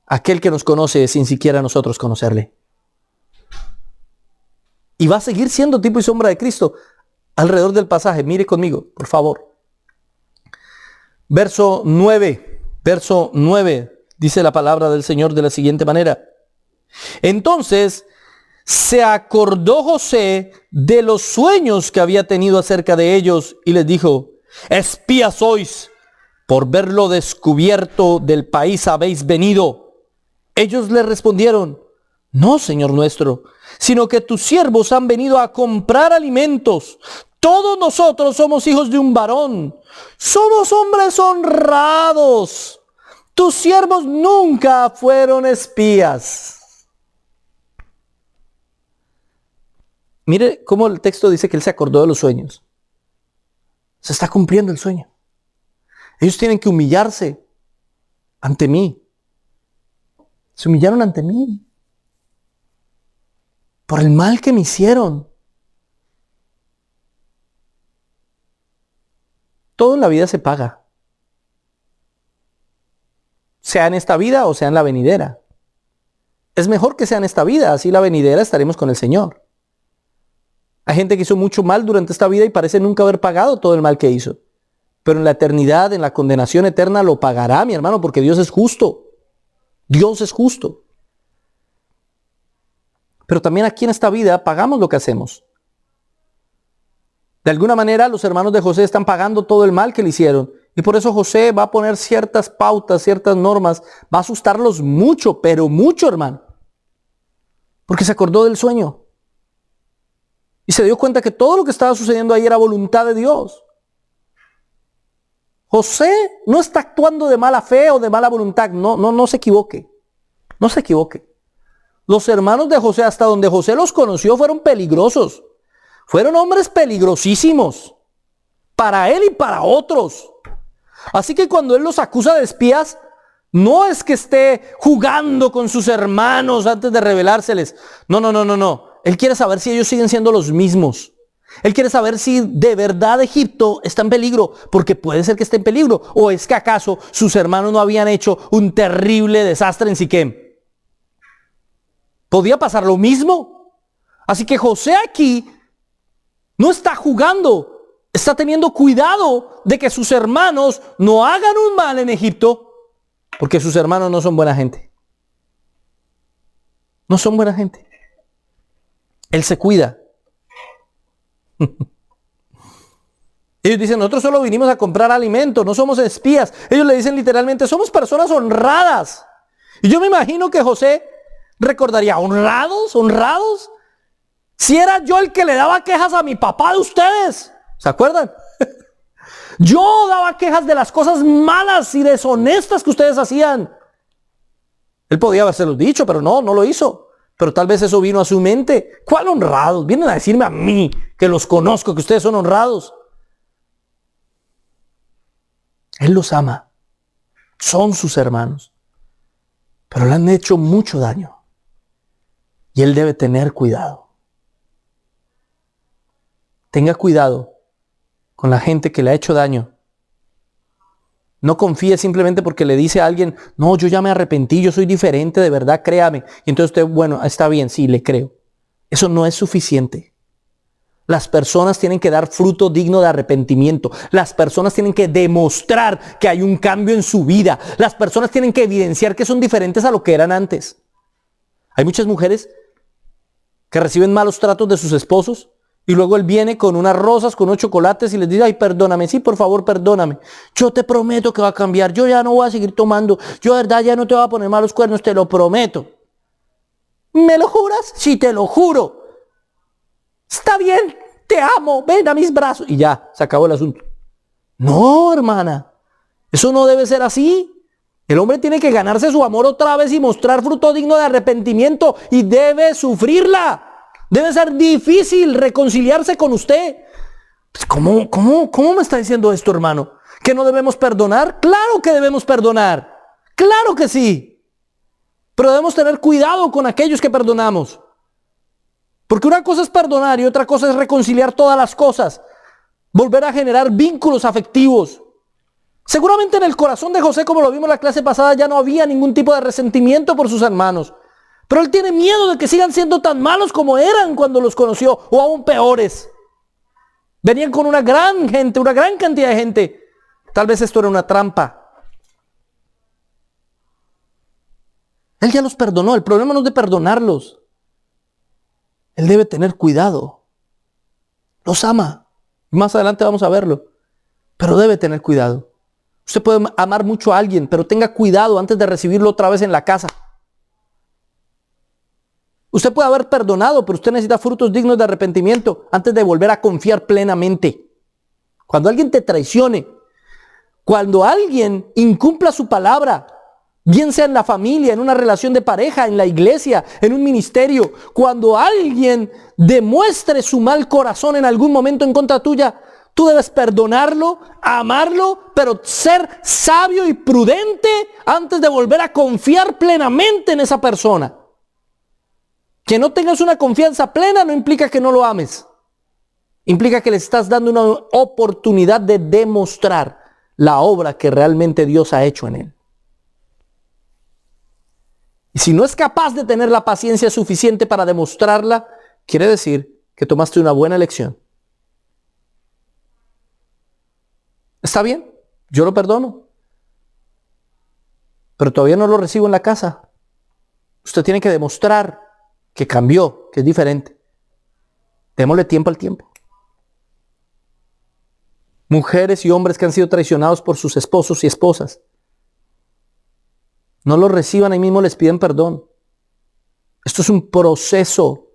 Aquel que nos conoce sin siquiera nosotros conocerle. Y va a seguir siendo tipo y sombra de Cristo alrededor del pasaje. Mire conmigo, por favor. Verso 9, dice la palabra del Señor de la siguiente manera. Entonces se acordó José de los sueños que había tenido acerca de ellos y les dijo: espías sois, por verlo descubierto del país habéis venido. Ellos le respondieron: no, Señor nuestro, sino que tus siervos han venido a comprar alimentos. Todos nosotros somos hijos de un varón. Somos hombres honrados. Tus siervos nunca fueron espías. Mire cómo el texto dice que él se acordó de los sueños. Se está cumpliendo el sueño. Ellos tienen que humillarse ante mí. Se humillaron ante mí por el mal que me hicieron. Todo en la vida se paga. Sea en esta vida o sea en la venidera. Es mejor que sea en esta vida, así la venidera estaremos con el Señor. Hay gente que hizo mucho mal durante esta vida y parece nunca haber pagado todo el mal que hizo. Pero en la eternidad, en la condenación eterna, lo pagará, mi hermano, porque Dios es justo. Dios es justo. Pero también aquí en esta vida pagamos lo que hacemos. De alguna manera los hermanos de José están pagando todo el mal que le hicieron. Y por eso José va a poner ciertas pautas, ciertas normas. Va a asustarlos mucho, pero mucho, hermano. Porque se acordó del sueño. Y se dio cuenta que todo lo que estaba sucediendo ahí era voluntad de Dios. José no está actuando de mala fe o de mala voluntad. No se equivoque. No se equivoque. Los hermanos de José, hasta donde José los conoció, fueron peligrosos. Fueron hombres peligrosísimos. Para él y para otros. Así que cuando él los acusa de espías, no es que esté jugando con sus hermanos antes de revelárseles. No. Él quiere saber si ellos siguen siendo los mismos. Él quiere saber si de verdad Egipto está en peligro, porque puede ser que esté en peligro. ¿O es que acaso sus hermanos no habían hecho un terrible desastre en Siquem? ¿Podía pasar lo mismo? Así que José aquí no está jugando, está teniendo cuidado de que sus hermanos no hagan un mal en Egipto, porque sus hermanos no son buena gente. No son buena gente. Él se cuida. Ellos dicen, nosotros solo vinimos a comprar alimento, no somos espías. Ellos le dicen literalmente, somos personas honradas. Y yo me imagino que José recordaría, ¿honrados? ¿Honrados? Si era yo el que le daba quejas a mi papá de ustedes. ¿Se acuerdan? Yo daba quejas de las cosas malas y deshonestas que ustedes hacían. Él podía habérselos dicho, pero no lo hizo. Pero tal vez eso vino a su mente. ¿Cuál honrados? Vienen a decirme a mí, que los conozco, que ustedes son honrados. Él los ama. Son sus hermanos. Pero le han hecho mucho daño. Y él debe tener cuidado. Tenga cuidado con la gente que le ha hecho daño. No confíe simplemente porque le dice a alguien, no, yo ya me arrepentí, yo soy diferente, de verdad, créame. Y entonces usted, bueno, está bien, sí, le creo. Eso no es suficiente. Las personas tienen que dar fruto digno de arrepentimiento. Las personas tienen que demostrar que hay un cambio en su vida. Las personas tienen que evidenciar que son diferentes a lo que eran antes. Hay muchas mujeres que reciben malos tratos de sus esposos. Y luego él viene con unas rosas, con unos chocolates y les dice, ay, perdóname, sí, por favor, perdóname. Yo te prometo que va a cambiar. Yo ya no voy a seguir tomando. Yo de verdad ya no te voy a poner malos cuernos, te lo prometo. ¿Me lo juras? Sí, te lo juro. Está bien, te amo, ven a mis brazos. Y ya, se acabó el asunto. No, hermana, eso no debe ser así. El hombre tiene que ganarse su amor otra vez y mostrar fruto digno de arrepentimiento y debe sufrirla. Debe ser difícil reconciliarse con usted. Pues ¿Cómo me está diciendo esto, hermano? ¿Que no debemos perdonar? Claro que debemos perdonar. Claro que sí. Pero debemos tener cuidado con aquellos que perdonamos. Porque una cosa es perdonar y otra cosa es reconciliar todas las cosas. Volver a generar vínculos afectivos. Seguramente en el corazón de José, como lo vimos en la clase pasada, ya no había ningún tipo de resentimiento por sus hermanos. Pero él tiene miedo de que sigan siendo tan malos como eran cuando los conoció, o aún peores. Venían con una gran gente, una gran cantidad de gente. Tal vez esto era una trampa. Él ya los perdonó, el problema no es de perdonarlos. Él debe tener cuidado. Los ama. Más adelante vamos a verlo. Pero debe tener cuidado. Usted puede amar mucho a alguien, pero tenga cuidado antes de recibirlo otra vez en la casa. Usted puede haber perdonado, pero usted necesita frutos dignos de arrepentimiento antes de volver a confiar plenamente. Cuando alguien te traicione, cuando alguien incumpla su palabra, bien sea en la familia, en una relación de pareja, en la iglesia, en un ministerio, cuando alguien demuestre su mal corazón en algún momento en contra tuya, tú debes perdonarlo, amarlo, pero ser sabio y prudente antes de volver a confiar plenamente en esa persona. Que no tengas una confianza plena no implica que no lo ames. Implica que le estás dando una oportunidad de demostrar la obra que realmente Dios ha hecho en él. Y si no es capaz de tener la paciencia suficiente para demostrarla, quiere decir que tomaste una buena elección. ¿Está bien? Yo lo perdono. Pero todavía no lo recibo en la casa. Usted tiene que demostrar que cambió, que es diferente. Démosle tiempo al tiempo. Mujeres y hombres que han sido traicionados por sus esposos y esposas, no los reciban, ahí mismo les piden perdón. Esto es un proceso.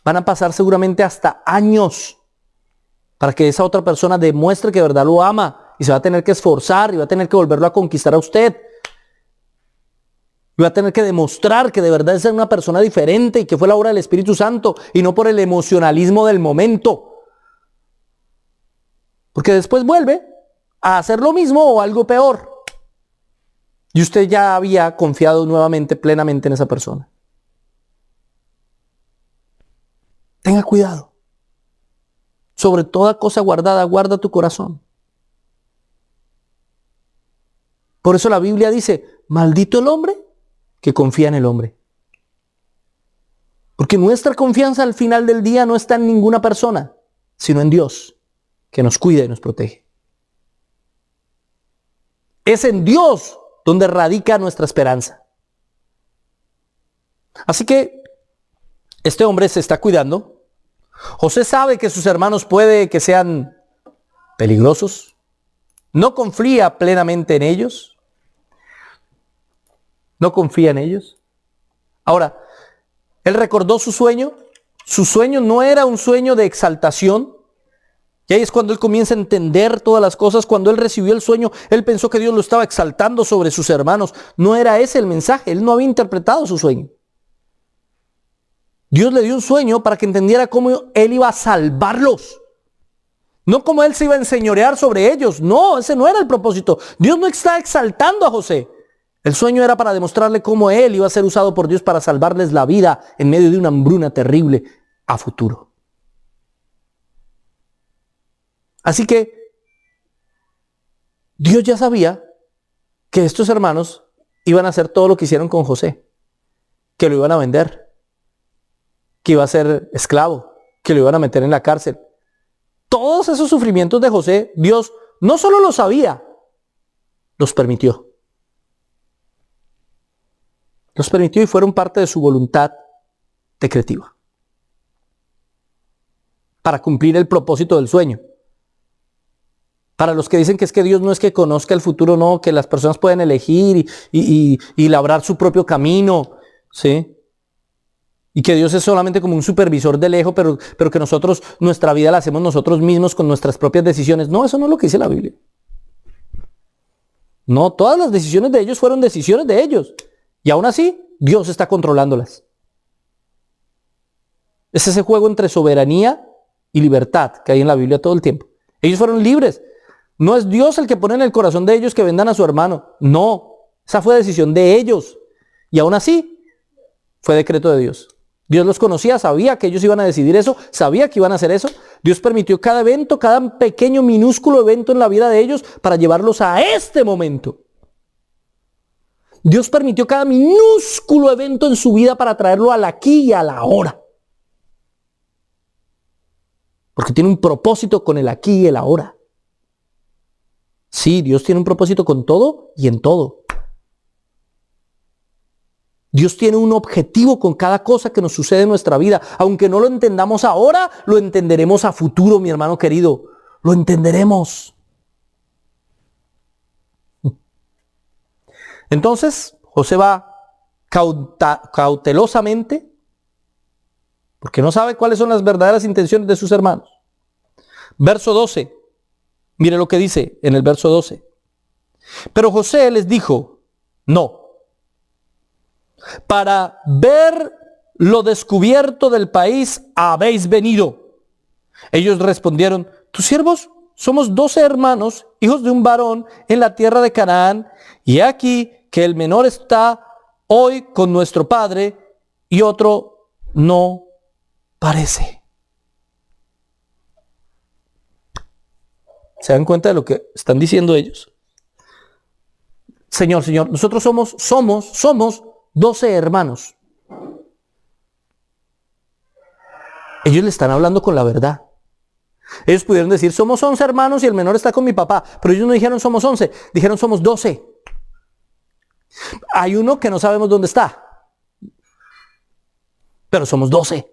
Van a pasar seguramente hasta años para que esa otra persona demuestre que de verdad lo ama y se va a tener que esforzar y va a tener que volverlo a conquistar a usted. Y va a tener que demostrar que de verdad es una persona diferente y que fue la obra del Espíritu Santo y no por el emocionalismo del momento. Porque después vuelve a hacer lo mismo o algo peor. Y usted ya había confiado nuevamente, plenamente en esa persona. Tenga cuidado. sobre toda cosa guardada, guarda tu corazón. Por eso la Biblia dice, maldito el hombre que confía en el hombre. Porque nuestra confianza al final del día no está en ninguna persona, sino en Dios, que nos cuida y nos protege. Es en Dios donde radica nuestra esperanza. Así que este hombre se está cuidando. José sabe que sus hermanos puede que sean peligrosos. No confía plenamente en ellos. No confía en ellos. Ahora, él recordó su sueño. Su sueño no era un sueño de exaltación. Y ahí es cuando él comienza a entender todas las cosas. Cuando él recibió el sueño, él pensó que Dios lo estaba exaltando sobre sus hermanos. No era ese el mensaje. Él no había interpretado su sueño. Dios le dio un sueño para que entendiera cómo él iba a salvarlos. No cómo él se iba a enseñorear sobre ellos. No, ese no era el propósito. Dios no está exaltando a José. El sueño era para demostrarle cómo él iba a ser usado por Dios para salvarles la vida en medio de una hambruna terrible a futuro. Así que Dios ya sabía que estos hermanos iban a hacer todo lo que hicieron con José. Que lo iban a vender. Que iba a ser esclavo. Que lo iban a meter en la cárcel. Todos esos sufrimientos de José, Dios no solo los sabía, los permitió. Los permitió y fueron parte de su voluntad decretiva. Para cumplir el propósito del sueño. Para los que dicen que es que Dios no es que conozca el futuro, no, que las personas pueden elegir y labrar su propio camino, ¿sí? Y que Dios es solamente como un supervisor de lejos, pero que nosotros, nuestra vida la hacemos nosotros mismos con nuestras propias decisiones. No, eso no es lo que dice la Biblia. No, todas las decisiones de ellos fueron decisiones de ellos. Y aún así, Dios está controlándolas. Es ese juego entre soberanía y libertad que hay en la Biblia todo el tiempo. Ellos fueron libres. No es Dios el que pone en el corazón de ellos que vendan a su hermano. No, esa fue decisión de ellos. Y aún así, fue decreto de Dios. Dios los conocía, sabía que ellos iban a decidir eso, sabía que iban a hacer eso. Dios permitió cada evento, cada pequeño, minúsculo evento en la vida de ellos para llevarlos a este momento. Dios permitió cada minúsculo evento en su vida para traerlo al aquí y a la ahora. Porque tiene un propósito con el aquí y el ahora. Sí, Dios tiene un propósito con todo y en todo. Dios tiene un objetivo con cada cosa que nos sucede en nuestra vida. Aunque no lo entendamos ahora, lo entenderemos a futuro, mi hermano querido. Lo entenderemos. Entonces, José va cautelosamente, porque no sabe cuáles son las verdaderas intenciones de sus hermanos. Verso 12. Mire lo que dice en el verso 12. Pero José les dijo, no. Para ver lo descubierto del país habéis venido. Ellos respondieron, tus siervos somos 12 hermanos, hijos de un varón en la tierra de Canaán, y aquí que el menor está hoy con nuestro padre y otro no parece. ¿Se dan cuenta de lo que están diciendo ellos? Señor, nosotros somos 12 hermanos. Ellos le están hablando con la verdad. Ellos pudieron decir, somos 11 hermanos y el menor está con mi papá. Pero ellos no dijeron somos 11, dijeron somos 12. Hay uno que no sabemos dónde está. Pero somos 12.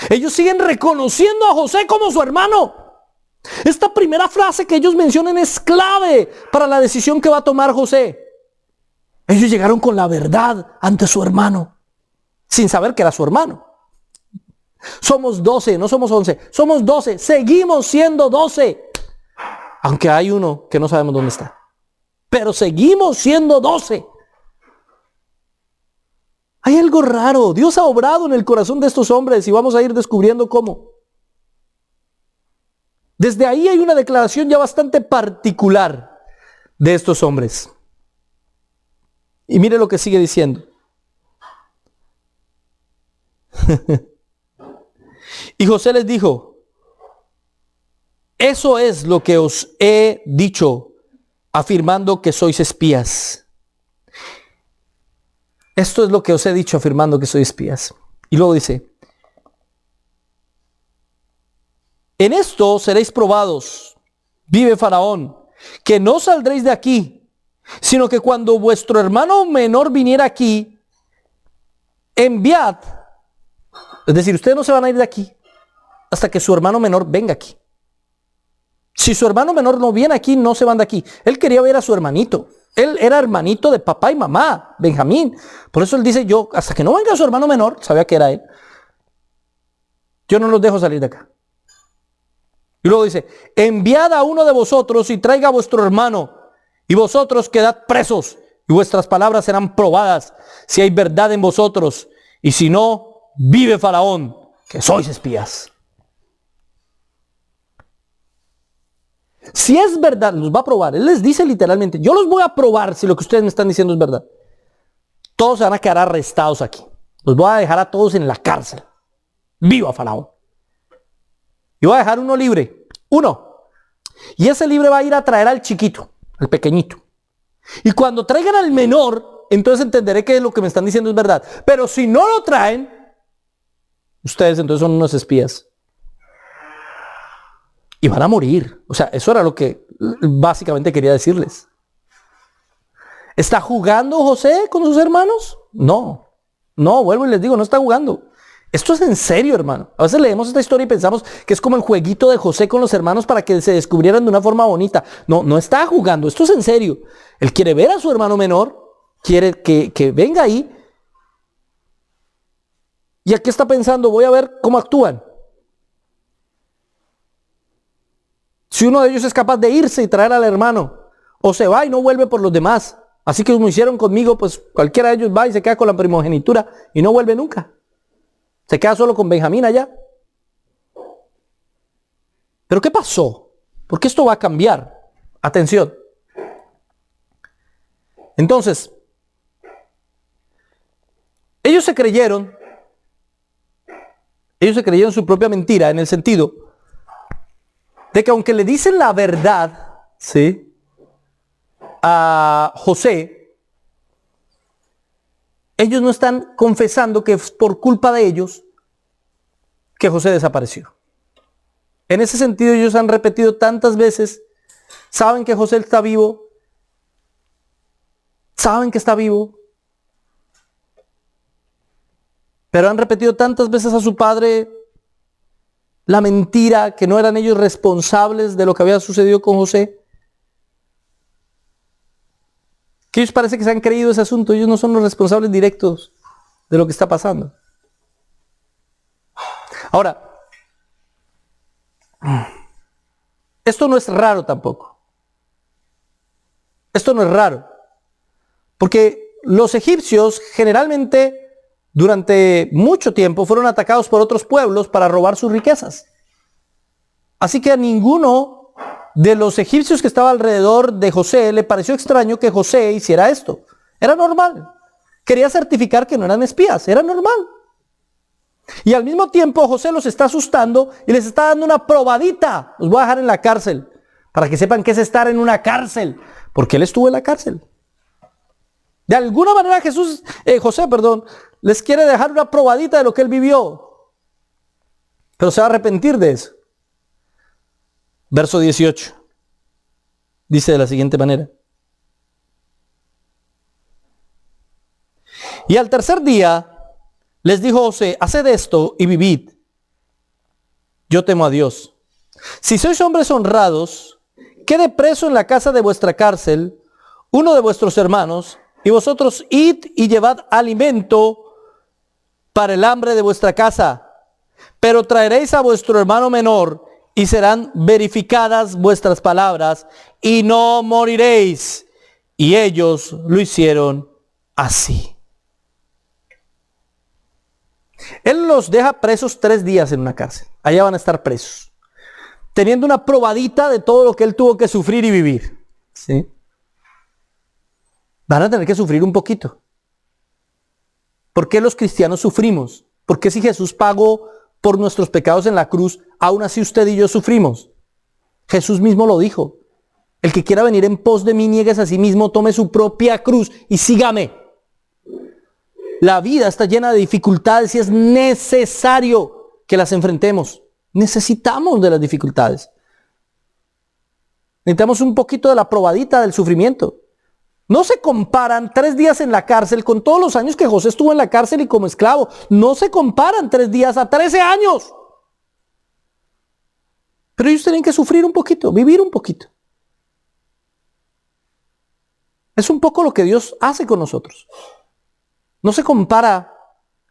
Ellos siguen reconociendo a José como su hermano. Esta primera frase que ellos mencionan es clave para la decisión que va a tomar José. Ellos llegaron con la verdad ante su hermano, sin saber que era su hermano. Somos 12, no somos 11, somos 12, seguimos siendo 12. Aunque hay uno que no sabemos dónde está. Pero seguimos siendo 12. Hay algo raro. Dios ha obrado en el corazón de estos hombres y vamos a ir descubriendo cómo. Desde ahí hay una declaración ya bastante particular de estos hombres. Y mire lo que sigue diciendo. Y José les dijo, Eso es lo que os he dicho, afirmando que sois espías. Esto es lo que os he dicho afirmando que sois espías. Y luego dice, en esto seréis probados, vive Faraón, que no saldréis de aquí, sino que cuando vuestro hermano menor viniera aquí, enviad. Es decir, ustedes no se van a ir de aquí hasta que su hermano menor venga aquí. Si su hermano menor no viene aquí, no se van de aquí. Él quería ver a su hermanito. Él era hermanito de papá y mamá, Benjamín. Por eso él dice, yo, hasta que no venga su hermano menor, sabía que era él, yo no los dejo salir de acá. Y luego dice, enviad a uno de vosotros y traiga a vuestro hermano, y vosotros quedad presos, y vuestras palabras serán probadas, si hay verdad en vosotros, y si no, vive Faraón, que sois espías. Si es verdad, los va a probar. Él les dice literalmente, yo los voy a probar si lo que ustedes me están diciendo es verdad. Todos se van a quedar arrestados aquí. Los voy a dejar a todos en la cárcel. Viva Faraón. Y voy a dejar uno libre. Uno. Y ese libre va a ir a traer al chiquito, al pequeñito. Y cuando traigan al menor, entonces entenderé que lo que me están diciendo es verdad. Pero si no lo traen, ustedes entonces son unos espías. Y van a morir. O sea, eso era lo que básicamente quería decirles. ¿Está jugando José con sus hermanos? No. No, vuelvo y les digo, no está jugando. Esto es en serio, hermano. A veces leemos esta historia y pensamos que es como el jueguito de José con los hermanos para que se descubrieran de una forma bonita. No, no está jugando. Esto es en serio. Él quiere ver a su hermano menor. Quiere que venga ahí. Y aquí está pensando, voy a ver cómo actúan. Si uno de ellos es capaz de irse y traer al hermano, o se va y no vuelve por los demás, así que como hicieron conmigo, pues cualquiera de ellos va y se queda con la primogenitura y no vuelve nunca. Se queda solo con Benjamín allá. ¿Pero qué pasó? Porque esto va a cambiar. Atención. Entonces, ellos se creyeron su propia mentira, en el sentido de que aunque le dicen la verdad, ¿sí?, a José, ellos no están confesando que es por culpa de ellos que José desapareció. En ese sentido, ellos han repetido tantas veces, saben que José está vivo, saben que está vivo, pero han repetido tantas veces a su padre la mentira, que no eran ellos responsables de lo que había sucedido con José, que ellos parece que se han creído ese asunto. Ellos no son los responsables directos de lo que está pasando. Ahora, esto no es raro tampoco. Esto no es raro, porque los egipcios generalmente durante mucho tiempo fueron atacados por otros pueblos para robar sus riquezas. Así que a ninguno de los egipcios que estaba alrededor de José le pareció extraño que José hiciera esto. Era normal. Quería certificar que no eran espías. Era normal. Y al mismo tiempo José los está asustando y les está dando una probadita. Los voy a dejar en la cárcel para que sepan qué es estar en una cárcel. Porque él estuvo en la cárcel. De alguna manera José, les quiere dejar una probadita de lo que él vivió. Pero se va a arrepentir de eso. Verso 18. Dice de la siguiente manera. Y al tercer día les dijo José, haced esto y vivid. Yo temo a Dios. Si sois hombres honrados, quede preso en la casa de vuestra cárcel uno de vuestros hermanos, y vosotros id y llevad alimento para el hambre de vuestra casa. Pero traeréis a vuestro hermano menor, y serán verificadas vuestras palabras, y no moriréis. Y ellos lo hicieron así. Él los deja presos 3 días en una cárcel. Allá van a estar presos, teniendo una probadita de todo lo que él tuvo que sufrir y vivir. ¿Sí? Van a tener que sufrir un poquito. ¿Por qué los cristianos sufrimos? ¿Por qué si Jesús pagó por nuestros pecados en la cruz, aún así usted y yo sufrimos? Jesús mismo lo dijo. El que quiera venir en pos de mí, niegues a sí mismo, tome su propia cruz y sígame. La vida está llena de dificultades y es necesario que las enfrentemos. Necesitamos de las dificultades. Necesitamos un poquito de la probadita del sufrimiento. No se comparan 3 días en la cárcel con todos los años que José estuvo en la cárcel y como esclavo. No se comparan 3 días a 13 años. Pero ellos tienen que sufrir un poquito, vivir un poquito. Es un poco lo que Dios hace con nosotros. No se compara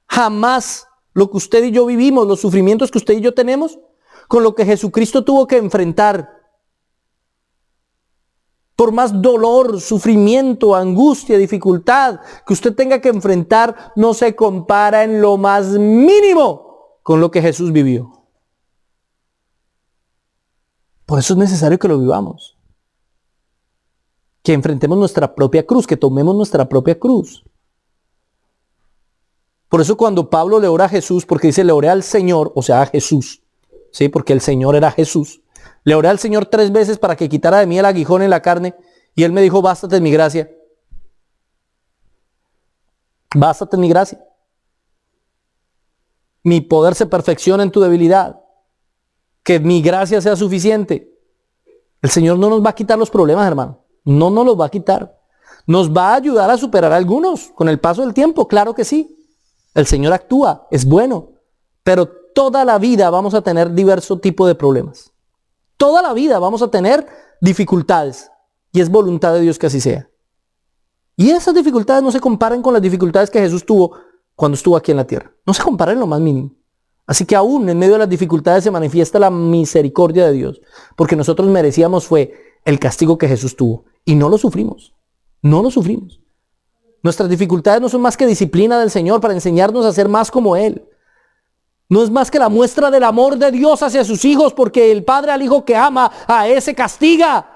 jamás lo que usted y yo vivimos, los sufrimientos que usted y yo tenemos, con lo que Jesucristo tuvo que enfrentar. Por más dolor, sufrimiento, angustia, dificultad que usted tenga que enfrentar, no se compara en lo más mínimo con lo que Jesús vivió. Por eso es necesario que lo vivamos. Que enfrentemos nuestra propia cruz, que tomemos nuestra propia cruz. Por eso cuando Pablo le ora a Jesús, porque dice le oré al Señor, o sea a Jesús, ¿sí? Porque el Señor era Jesús. Le oré al Señor 3 veces para que quitara de mí el aguijón en la carne y Él me dijo, bástate en mi gracia. Bástate en mi gracia. Mi poder se perfecciona en tu debilidad. Que mi gracia sea suficiente. El Señor no nos va a quitar los problemas, hermano. No nos los va a quitar. Nos va a ayudar a superar algunos con el paso del tiempo, claro que sí. El Señor actúa, es bueno. Pero toda la vida vamos a tener diverso tipo de problemas. Toda la vida vamos a tener dificultades. Y es voluntad de Dios que así sea. Y esas dificultades no se comparan con las dificultades que Jesús tuvo cuando estuvo aquí en la tierra. No se comparan en lo más mínimo. Así que aún en medio de las dificultades se manifiesta la misericordia de Dios. Porque nosotros merecíamos fue el castigo que Jesús tuvo. Y no lo sufrimos. No lo sufrimos. Nuestras dificultades no son más que disciplina del Señor para enseñarnos a ser más como Él. No es más que la muestra del amor de Dios hacia sus hijos, porque el padre al hijo que ama, a ese castiga.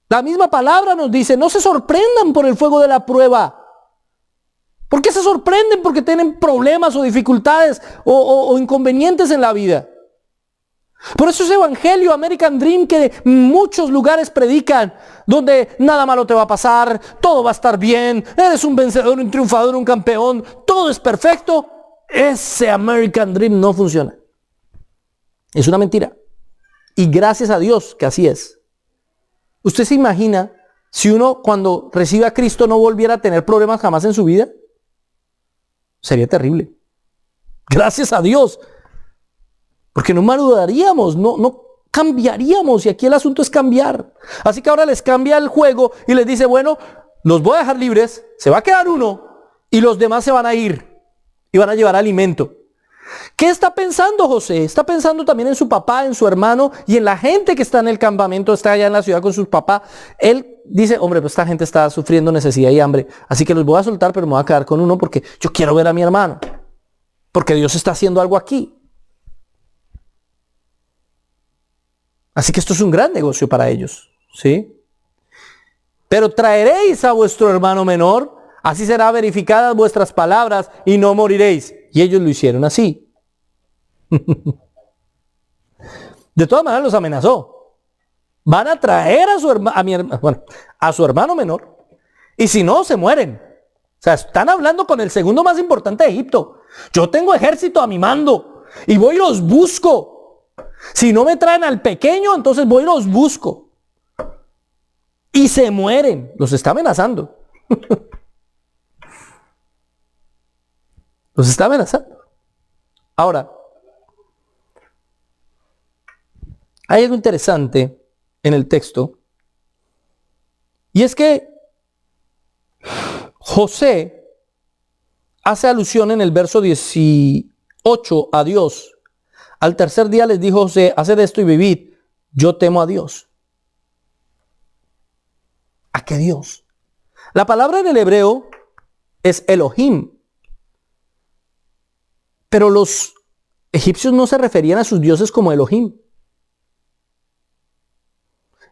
La misma palabra nos dice, no se sorprendan por el fuego de la prueba. ¿Por qué se sorprenden? Porque tienen problemas o dificultades o inconvenientes en la vida. Por eso ese evangelio American Dream que muchos lugares predican, donde nada malo te va a pasar, todo va a estar bien, eres un vencedor, un triunfador, un campeón, todo es perfecto. Ese American Dream no funciona. Es una mentira. Y gracias a Dios que así es. ¿Usted se imagina si uno cuando recibe a Cristo no volviera a tener problemas jamás en su vida? Sería terrible. Gracias a Dios. Porque no maduraríamos, no cambiaríamos. Y aquí el asunto es cambiar. Así que ahora les cambia el juego y les dice, bueno, los voy a dejar libres, se va a quedar uno y los demás se van a ir y van a llevar alimento. ¿Qué está pensando José? Está pensando también en su papá, en su hermano y en la gente que está en el campamento, está allá en la ciudad con sus papás. Él dice, hombre, pues esta gente está sufriendo necesidad y hambre, así que los voy a soltar, pero me voy a quedar con uno porque yo quiero ver a mi hermano. Porque Dios está haciendo algo aquí. Así que esto es un gran negocio para ellos, ¿sí? Pero traeréis a vuestro hermano menor, así será verificadas vuestras palabras y no moriréis. Y ellos lo hicieron así. De todas maneras los amenazó. Van a traer a su hermano menor. Y si no, se mueren. O sea, están hablando con el segundo más importante de Egipto. Yo tengo ejército a mi mando. Y voy y los busco. Si no me traen al pequeño, entonces voy y los busco. Y se mueren. Los está amenazando. Los está amenazando. Ahora, hay algo interesante en el texto. Y es que José hace alusión en el verso 18 a Dios. Al tercer día les dijo José, haced esto y vivid. Yo temo a Dios. ¿A qué Dios? La palabra en el hebreo es Elohim. Pero los egipcios no se referían a sus dioses como Elohim.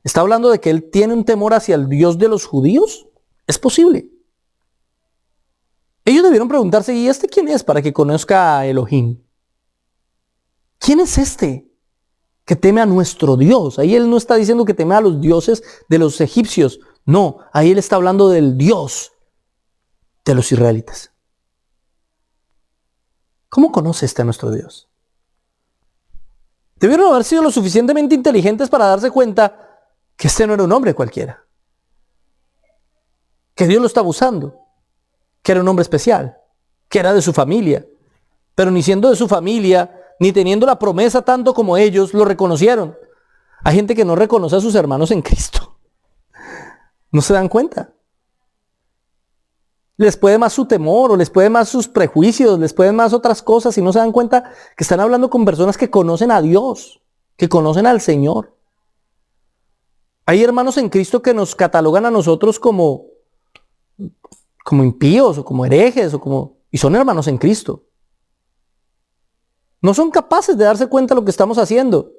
¿Está hablando de que él tiene un temor hacia el Dios de los judíos? Es posible. Ellos debieron preguntarse, ¿y este quién es para que conozca a Elohim? ¿Quién es este que teme a nuestro Dios? Ahí él no está diciendo que teme a los dioses de los egipcios. No, ahí él está hablando del Dios de los israelitas. ¿Cómo conoce este a nuestro Dios? Debieron haber sido lo suficientemente inteligentes para darse cuenta que este no era un hombre cualquiera. Que Dios lo estaba usando. Que era un hombre especial. Que era de su familia. Pero ni siendo de su familia, ni teniendo la promesa tanto como ellos, lo reconocieron. Hay gente que no reconoce a sus hermanos en Cristo. No se dan cuenta. Les puede más su temor, o les puede más sus prejuicios, les pueden más otras cosas, y no se dan cuenta que están hablando con personas que conocen a Dios, que conocen al Señor. Hay hermanos en Cristo que nos catalogan a nosotros como impíos, o como herejes, y son hermanos en Cristo. No son capaces de darse cuenta de lo que estamos haciendo,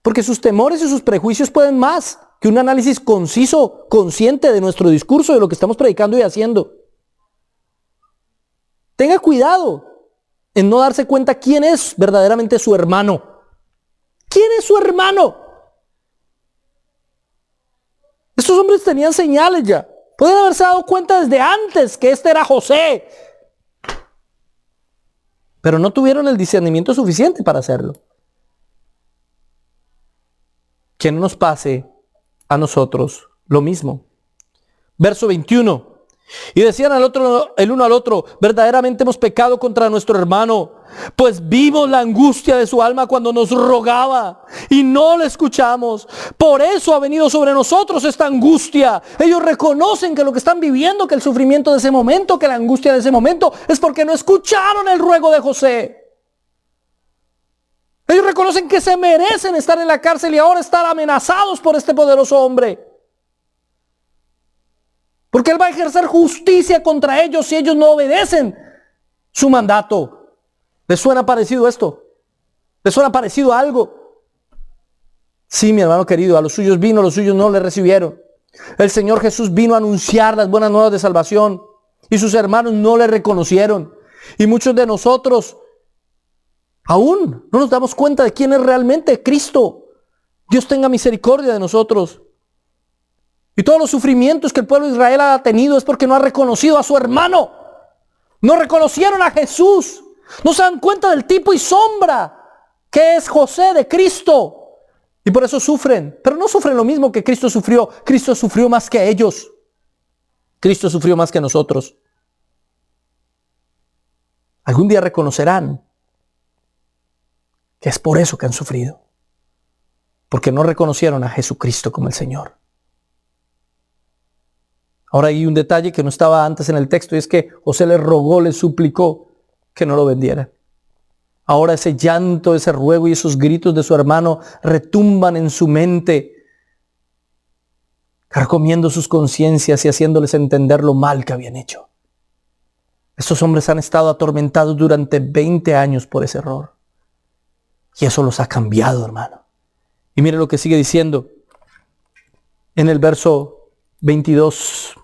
porque sus temores y sus prejuicios pueden más que un análisis conciso, consciente de nuestro discurso, de lo que estamos predicando y haciendo. Tenga cuidado en no darse cuenta quién es verdaderamente su hermano. ¿Quién es su hermano? Estos hombres tenían señales ya. Pueden haberse dado cuenta desde antes que este era José. Pero no tuvieron el discernimiento suficiente para hacerlo. Que no nos pase a nosotros lo mismo. Verso 21. Y decían el uno al otro: verdaderamente hemos pecado contra nuestro hermano, pues vimos la angustia de su alma cuando nos rogaba y no le escuchamos. Por eso ha venido sobre nosotros esta angustia. Ellos reconocen que lo que están viviendo, que el sufrimiento de ese momento, que la angustia de ese momento, es porque no escucharon el ruego de José. Ellos reconocen que se merecen estar en la cárcel y ahora estar amenazados por este poderoso hombre. Porque él va a ejercer justicia contra ellos si ellos no obedecen su mandato. ¿Les suena parecido esto? ¿Les suena parecido a algo? Sí, mi hermano querido, a los suyos vino, a los suyos no le recibieron. El Señor Jesús vino a anunciar las buenas nuevas de salvación y sus hermanos no le reconocieron. Y muchos de nosotros aún no nos damos cuenta de quién es realmente Cristo. Dios tenga misericordia de nosotros. Y todos los sufrimientos que el pueblo de Israel ha tenido es porque no ha reconocido a su hermano. No reconocieron a Jesús. No se dan cuenta del tipo y sombra que es José de Cristo. Y por eso sufren. Pero no sufren lo mismo que Cristo sufrió. Cristo sufrió más que ellos. Cristo sufrió más que nosotros. Algún día reconocerán que es por eso que han sufrido. Porque no reconocieron a Jesucristo como el Señor. Ahora hay un detalle que no estaba antes en el texto, y es que José le rogó, le suplicó que no lo vendieran. Ahora ese llanto, ese ruego y esos gritos de su hermano retumban en su mente, carcomiendo sus conciencias y haciéndoles entender lo mal que habían hecho. Estos hombres han estado atormentados durante 20 años por ese error. Y eso los ha cambiado, hermano. Y mire lo que sigue diciendo en el verso 22.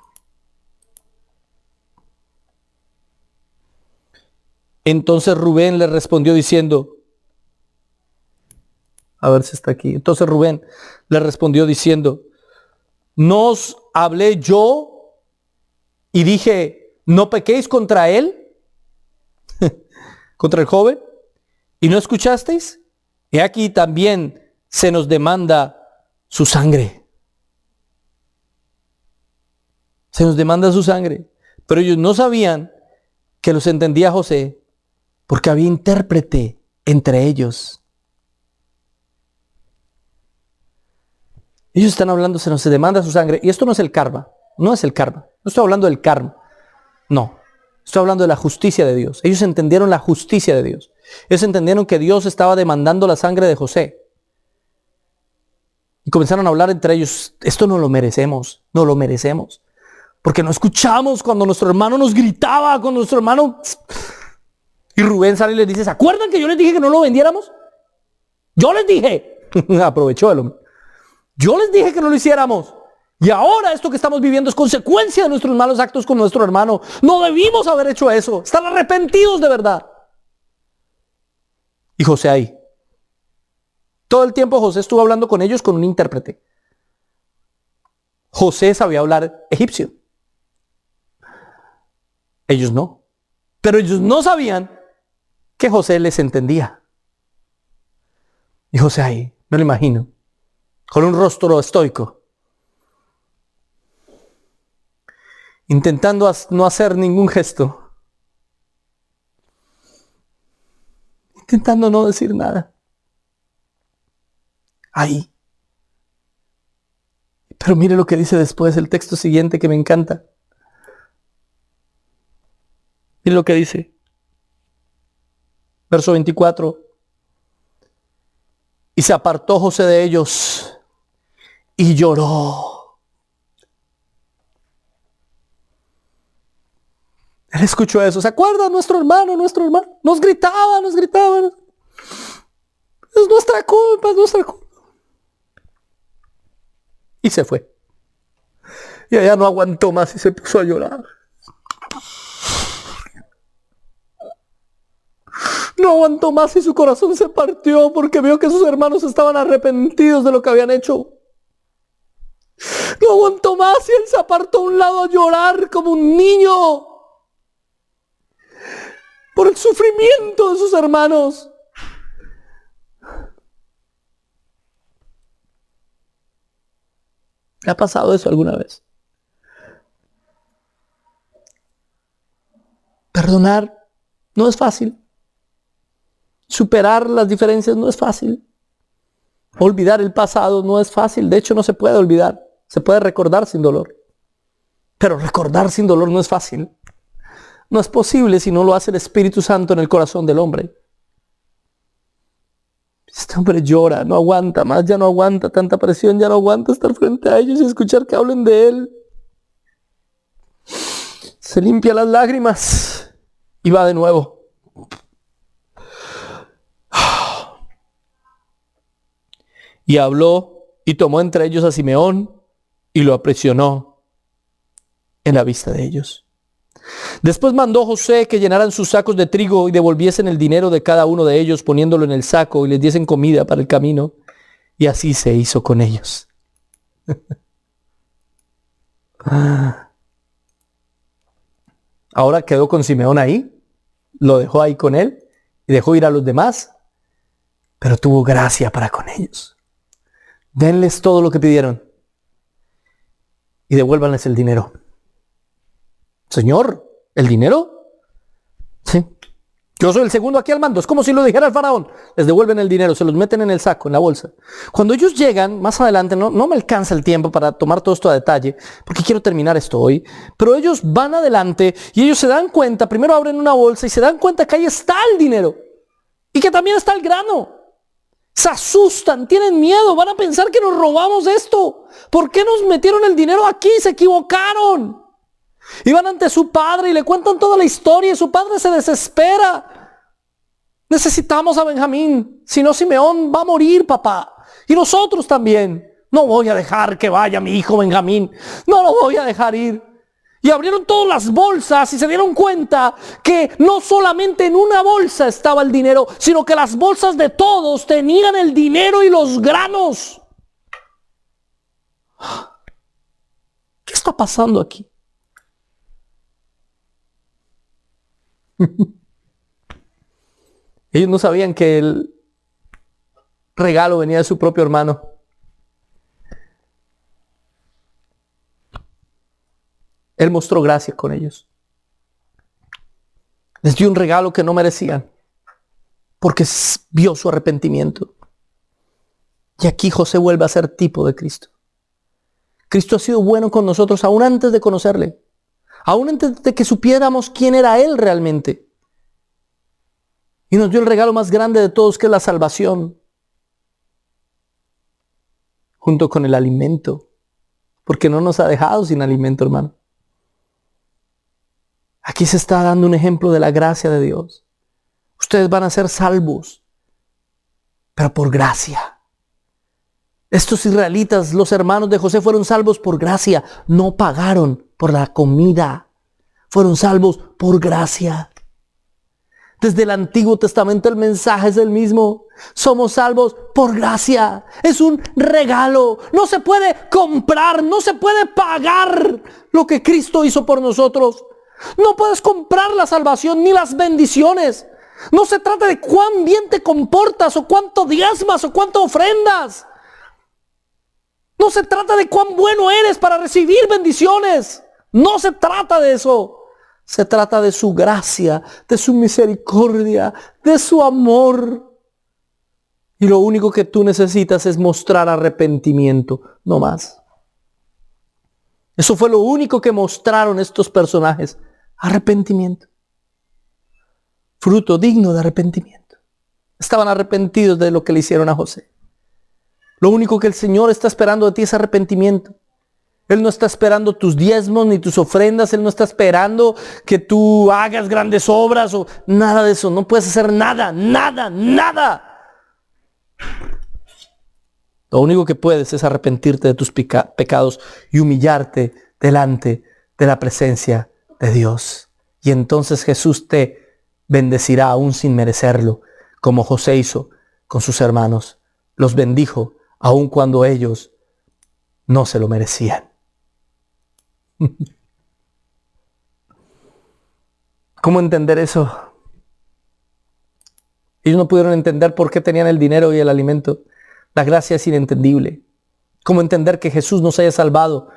Entonces Rubén le respondió diciendo, a ver si está aquí. Entonces Rubén le respondió diciendo: ¿no os hablé yo y dije, no pequéis contra él? ¿Contra el joven? ¿Y no escuchasteis? Y aquí también se nos demanda su sangre. Se nos demanda su sangre. Pero ellos no sabían que los entendía José, porque había intérprete entre ellos. Ellos están hablando, se nos demanda su sangre. Y esto no es el karma. No es el karma. No estoy hablando del karma. No. Estoy hablando de la justicia de Dios. Ellos entendieron la justicia de Dios. Ellos entendieron que Dios estaba demandando la sangre de José. Y comenzaron a hablar entre ellos: esto no lo merecemos. No lo merecemos. Porque no escuchamos cuando nuestro hermano nos gritaba, cuando nuestro hermano... Y Rubén sale y les dice: ¿se acuerdan que yo les dije que no lo vendiéramos? Yo les dije. Aprovechó el hombre. Yo les dije que no lo hiciéramos. Y ahora esto que estamos viviendo es consecuencia de nuestros malos actos con nuestro hermano. No debimos haber hecho eso. Están arrepentidos de verdad. y José ahí. Todo el tiempo José estuvo hablando con ellos con un intérprete. José sabía hablar egipcio. Ellos no. Pero ellos no sabían que José les entendía. Y José ahí, me lo imagino, con un rostro estoico, intentando no hacer ningún gesto, intentando no decir nada. Ahí. Pero mire lo que dice después el texto siguiente que me encanta. Mire lo que dice. Verso 24. Y se apartó José de ellos y lloró. Él escuchó eso. ¿Se acuerda? Nuestro hermano. Nos gritaba. Es nuestra culpa. Y se fue. Y allá no aguantó más y se puso a llorar. No aguantó más y su corazón se partió porque vio que sus hermanos estaban arrepentidos de lo que habían hecho. No aguantó más y él se apartó a un lado a llorar como un niño por el sufrimiento de sus hermanos. ¿Le ha pasado eso alguna vez? Perdonar no es fácil. Superar las diferencias no es fácil. Olvidar el pasado no es fácil. De hecho, no se puede olvidar. Se puede recordar sin dolor. Pero recordar sin dolor no es fácil. No es posible si no lo hace el Espíritu Santo en el corazón del hombre. Este hombre llora, no aguanta más, ya no aguanta tanta presión, ya no aguanta estar frente a ellos y escuchar que hablen de él. Se limpia las lágrimas y va de nuevo. Y habló y tomó entre ellos a Simeón y lo aprisionó en la vista de ellos. Después mandó José que llenaran sus sacos de trigo y devolviesen el dinero de cada uno de ellos poniéndolo en el saco y les diesen comida para el camino. Y así se hizo con ellos. Ahora quedó con Simeón ahí, lo dejó ahí con él y dejó ir a los demás, pero tuvo gracia para con ellos. Denles todo lo que pidieron y devuélvanles el dinero. Señor, ¿el dinero? Sí. Yo soy el segundo aquí al mando. Es como si lo dijera el faraón. Les devuelven el dinero, se los meten en el saco, en la bolsa. Cuando ellos llegan, más adelante, no me alcanza el tiempo para tomar todo esto a detalle, porque quiero terminar esto hoy, pero ellos van adelante y ellos se dan cuenta, primero abren una bolsa y se dan cuenta que ahí está el dinero y que también está el grano. Se asustan, tienen miedo, van a pensar que nos robamos esto. ¿Por qué nos metieron el dinero aquí? Se equivocaron. Y van ante su padre y le cuentan toda la historia y su padre se desespera. Necesitamos a Benjamín, si no Simeón va a morir, papá. Y nosotros también. No voy a dejar que vaya mi hijo Benjamín. No lo voy a dejar ir. Y abrieron todas las bolsas y se dieron cuenta que no solamente en una bolsa estaba el dinero, sino que las bolsas de todos tenían el dinero y los granos. ¿Qué está pasando aquí? Ellos no sabían que el regalo venía de su propio hermano. Él mostró gracia con ellos. Les dio un regalo que no merecían, porque vio su arrepentimiento. Y aquí José vuelve a ser tipo de Cristo. Cristo ha sido bueno con nosotros aún antes de conocerle, aún antes de que supiéramos quién era Él realmente. Y nos dio el regalo más grande de todos, que es la salvación, junto con el alimento, porque no nos ha dejado sin alimento, hermano. Aquí se está dando un ejemplo de la gracia de Dios. Ustedes van a ser salvos, pero por gracia. Estos israelitas, los hermanos de José, fueron salvos por gracia. No pagaron por la comida. Fueron salvos por gracia. Desde el Antiguo Testamento el mensaje es el mismo. Somos salvos por gracia. Es un regalo. No se puede comprar, no se puede pagar lo que Cristo hizo por nosotros. No puedes comprar la salvación ni las bendiciones. No se trata de cuán bien te comportas o cuánto diezmas o cuánto ofrendas. No se trata de cuán bueno eres para recibir bendiciones. No se trata de eso. Se trata de su gracia, de su misericordia, de su amor. Y lo único que tú necesitas es mostrar arrepentimiento, no más. Eso fue lo único que mostraron estos personajes, arrepentimiento. Fruto digno de arrepentimiento. Estaban arrepentidos de lo que le hicieron a José. Lo único que el Señor está esperando de ti es arrepentimiento. Él no está esperando tus diezmos ni tus ofrendas. Él no está esperando que tú hagas grandes obras o nada de eso. No puedes hacer nada, nada. Lo único que puedes es arrepentirte de tus pecados y humillarte delante de la presencia de Dios. Y entonces Jesús te bendecirá aún sin merecerlo, como José hizo con sus hermanos. Los bendijo aun cuando ellos no se lo merecían. ¿Cómo entender eso? Ellos no pudieron entender por qué tenían el dinero y el alimento. La gracia es inentendible. ¿Cómo entender que Jesús nos haya salvado?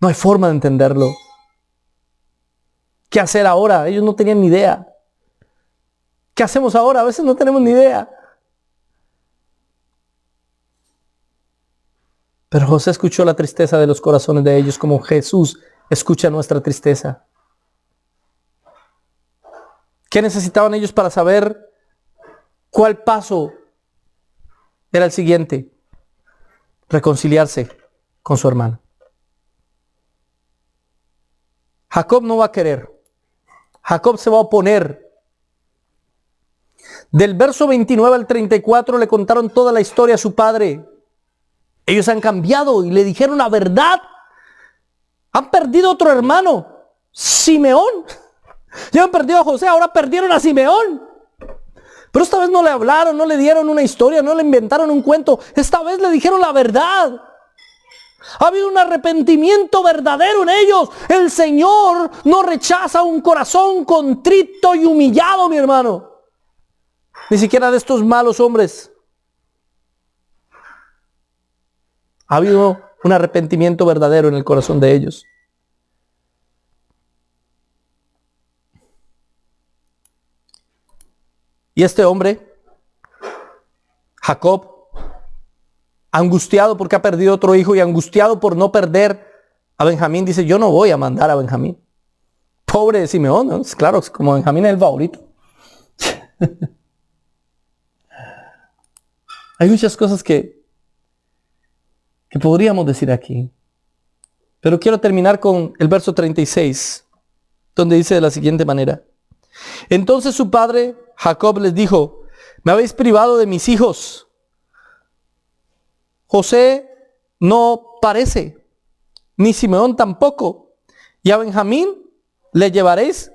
No hay forma de entenderlo. ¿Qué hacer ahora? Ellos no tenían ni idea. ¿Qué hacemos ahora? A veces no tenemos ni idea. Pero José escuchó la tristeza de los corazones de ellos como Jesús escucha nuestra tristeza. ¿Qué necesitaban ellos para saber cuál paso era el siguiente? Reconciliarse con su hermano. Jacob no va a querer. Jacob se va a oponer. Del verso 29 al 34 le contaron toda la historia a su padre. Ellos han cambiado y le dijeron la verdad. Han perdido otro hermano, Simeón. Ya han perdido a José, ahora perdieron a Simeón. Pero esta vez no le hablaron, no le dieron una historia, no le inventaron un cuento. Esta vez le dijeron la verdad. Ha habido un arrepentimiento verdadero en ellos. El Señor no rechaza un corazón contrito y humillado, mi hermano. Ni siquiera de estos malos hombres. Ha habido un arrepentimiento verdadero en el corazón de ellos. Y este hombre, Jacob, angustiado porque ha perdido otro hijo y angustiado por no perder a Benjamín, dice, yo no voy a mandar a Benjamín. Pobre de Simeón, ¿no? Claro, como Benjamín es el favorito. Hay muchas cosas que podríamos decir aquí. Pero quiero terminar con el verso 36, donde dice de la siguiente manera. Entonces su padre Jacob les dijo, me habéis privado de mis hijos. José no parece, ni Simeón tampoco. Y a Benjamín le llevaréis.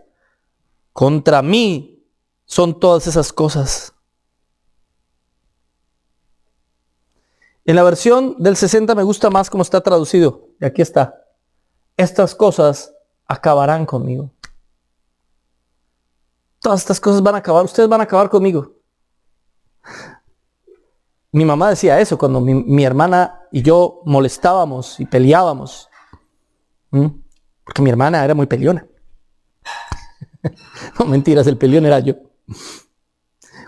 Contra mí son todas esas cosas. En la versión del 60 me gusta más cómo está traducido. Y aquí está. Estas cosas acabarán conmigo. Todas estas cosas van a acabar. Ustedes van a acabar conmigo. Mi mamá decía eso cuando mi hermana y yo molestábamos y peleábamos. Porque mi hermana era muy peleona. No, mentiras, el peleón era yo.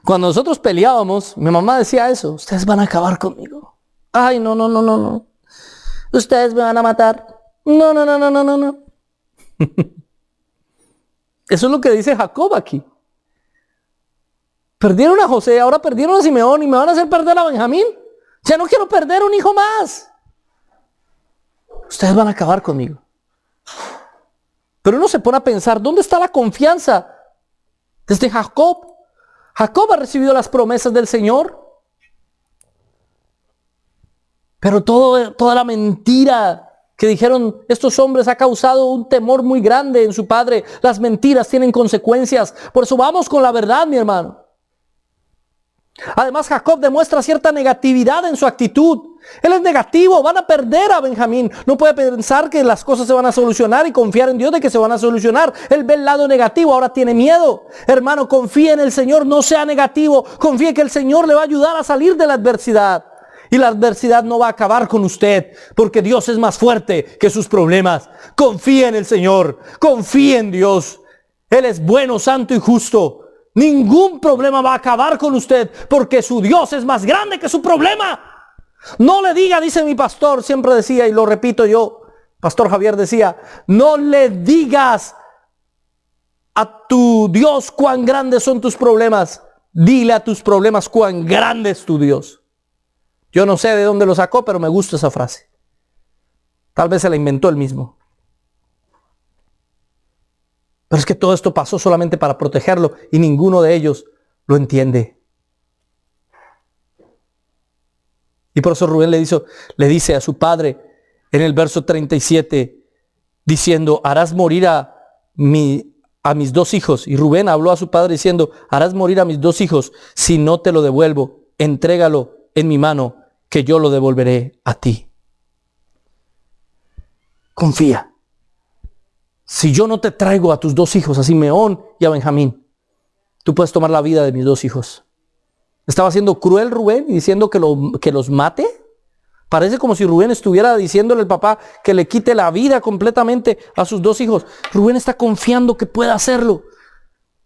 Cuando nosotros peleábamos, mi mamá decía eso. Ustedes van a acabar conmigo. Ay, no. Ustedes me van a matar. No. Eso es lo que dice Jacob aquí. Perdieron a José, ahora perdieron a Simeón y me van a hacer perder a Benjamín. Ya no quiero perder un hijo más. Ustedes van a acabar conmigo. Pero uno se pone a pensar, ¿dónde está la confianza? Desde Jacob. Jacob ha recibido las promesas del Señor. Pero toda la mentira que dijeron, estos hombres ha causado un temor muy grande en su padre. Las mentiras tienen consecuencias. Por eso vamos con la verdad, mi hermano. Además, Jacob demuestra cierta negatividad en su actitud. Él es negativo, van a perder a Benjamín. No puede pensar que las cosas se van a solucionar y confiar en Dios de que se van a solucionar. Él ve el lado negativo, ahora tiene miedo. Hermano, confíe en el Señor, no sea negativo. Confíe que el Señor le va a ayudar a salir de la adversidad. Y la adversidad no va a acabar con usted, porque Dios es más fuerte que sus problemas. Confíe en el Señor, confíe en Dios. Él es bueno, santo y justo. Ningún problema va a acabar con usted, porque su Dios es más grande que su problema. No le diga, dice mi pastor, siempre decía, y lo repito yo, Pastor Javier decía, no le digas a tu Dios cuán grandes son tus problemas. Dile a tus problemas cuán grande es tu Dios. Yo no sé de dónde lo sacó, pero me gusta esa frase. Tal vez se la inventó él mismo. Pero es que todo esto pasó solamente para protegerlo y ninguno de ellos lo entiende. Y por eso Rubén le dice a su padre en el verso 37, diciendo, harás morir a mis dos hijos. Y Rubén habló a su padre diciendo, harás morir a mis dos hijos si no te lo devuelvo. Entrégalo en mi mano, que yo lo devolveré a ti. Confía. Si yo no te traigo a tus dos hijos, a Simeón y a Benjamín, tú puedes tomar la vida de mis dos hijos. ¿Estaba siendo cruel Rubén y diciendo que los mate? Parece como si Rubén estuviera diciéndole al papá que le quite la vida completamente a sus dos hijos. Rubén está confiando que pueda hacerlo.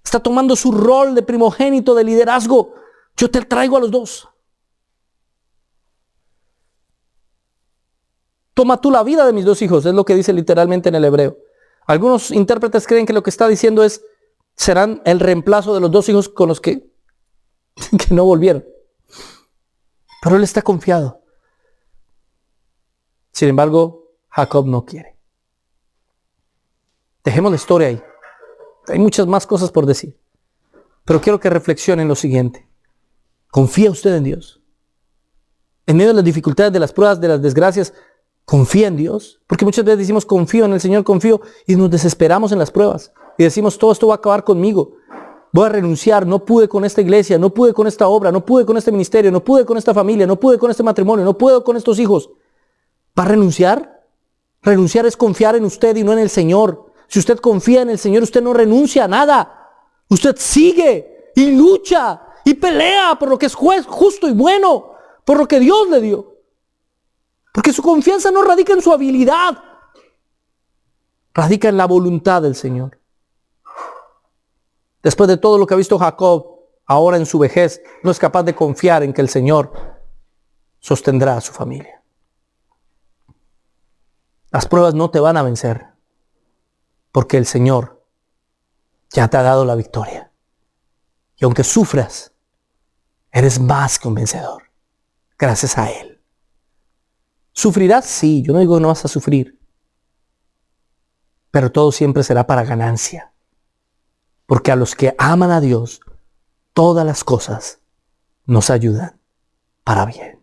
Está tomando su rol de primogénito, de liderazgo. Yo te traigo a los dos. Toma tú la vida de mis dos hijos, es lo que dice literalmente en el hebreo. Algunos intérpretes creen que lo que está diciendo es, serán el reemplazo de los dos hijos con los que no volvieron. Pero él está confiado. Sin embargo, Jacob no quiere. Dejemos la historia ahí. Hay muchas más cosas por decir. Pero quiero que reflexionen lo siguiente. ¿Confía usted en Dios? En medio de las dificultades, de las pruebas, de las desgracias, ¿confía en Dios? Porque muchas veces decimos confío en el Señor, confío, y nos desesperamos en las pruebas. Y decimos todo esto va a acabar conmigo. Voy a renunciar, no pude con esta iglesia, no pude con esta obra, no pude con este ministerio, no pude con esta familia, no pude con este matrimonio, no puedo con estos hijos. ¿Va a renunciar? Renunciar es confiar en usted y no en el Señor. Si usted confía en el Señor, usted no renuncia a nada. Usted sigue y lucha y pelea por lo que es justo y bueno, por lo que Dios le dio. Porque su confianza no radica en su habilidad, radica en la voluntad del Señor. Después de todo lo que ha visto Jacob, ahora en su vejez, no es capaz de confiar en que el Señor sostendrá a su familia. Las pruebas no te van a vencer, porque el Señor ya te ha dado la victoria. Y aunque sufras, eres más que un vencedor, gracias a Él. ¿Sufrirás? Sí, yo no digo que no vas a sufrir. Pero todo siempre será para ganancia. Porque a los que aman a Dios, todas las cosas nos ayudan para bien.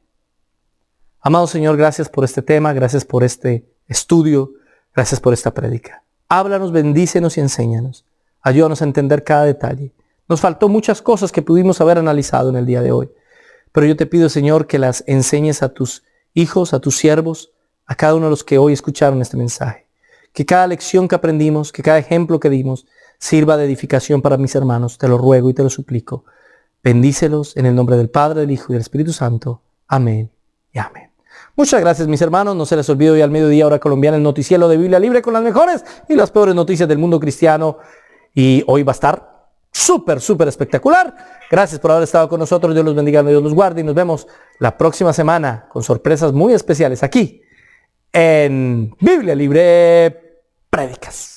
Amado Señor, gracias por este tema, gracias por este estudio, gracias por esta prédica. Háblanos, bendícenos y enséñanos. Ayúdanos a entender cada detalle. Nos faltó muchas cosas que pudimos haber analizado en el día de hoy. Pero yo te pido, Señor, que las enseñes a tus hijos, a tus siervos, a cada uno de los que hoy escucharon este mensaje. Que cada lección que aprendimos, que cada ejemplo que dimos, sirva de edificación para mis hermanos. Te lo ruego y te lo suplico. Bendícelos en el nombre del Padre, del Hijo y del Espíritu Santo. Amén y amén. Muchas gracias, mis hermanos. No se les olvide hoy al mediodía, hora colombiana, el noticiero de Biblia Libre con las mejores y las peores noticias del mundo cristiano. Y hoy va a estar súper espectacular. Gracias por haber estado con nosotros. Dios los bendiga, Dios los guarde y nos vemos la próxima semana con sorpresas muy especiales aquí en Biblia Libre Prédicas.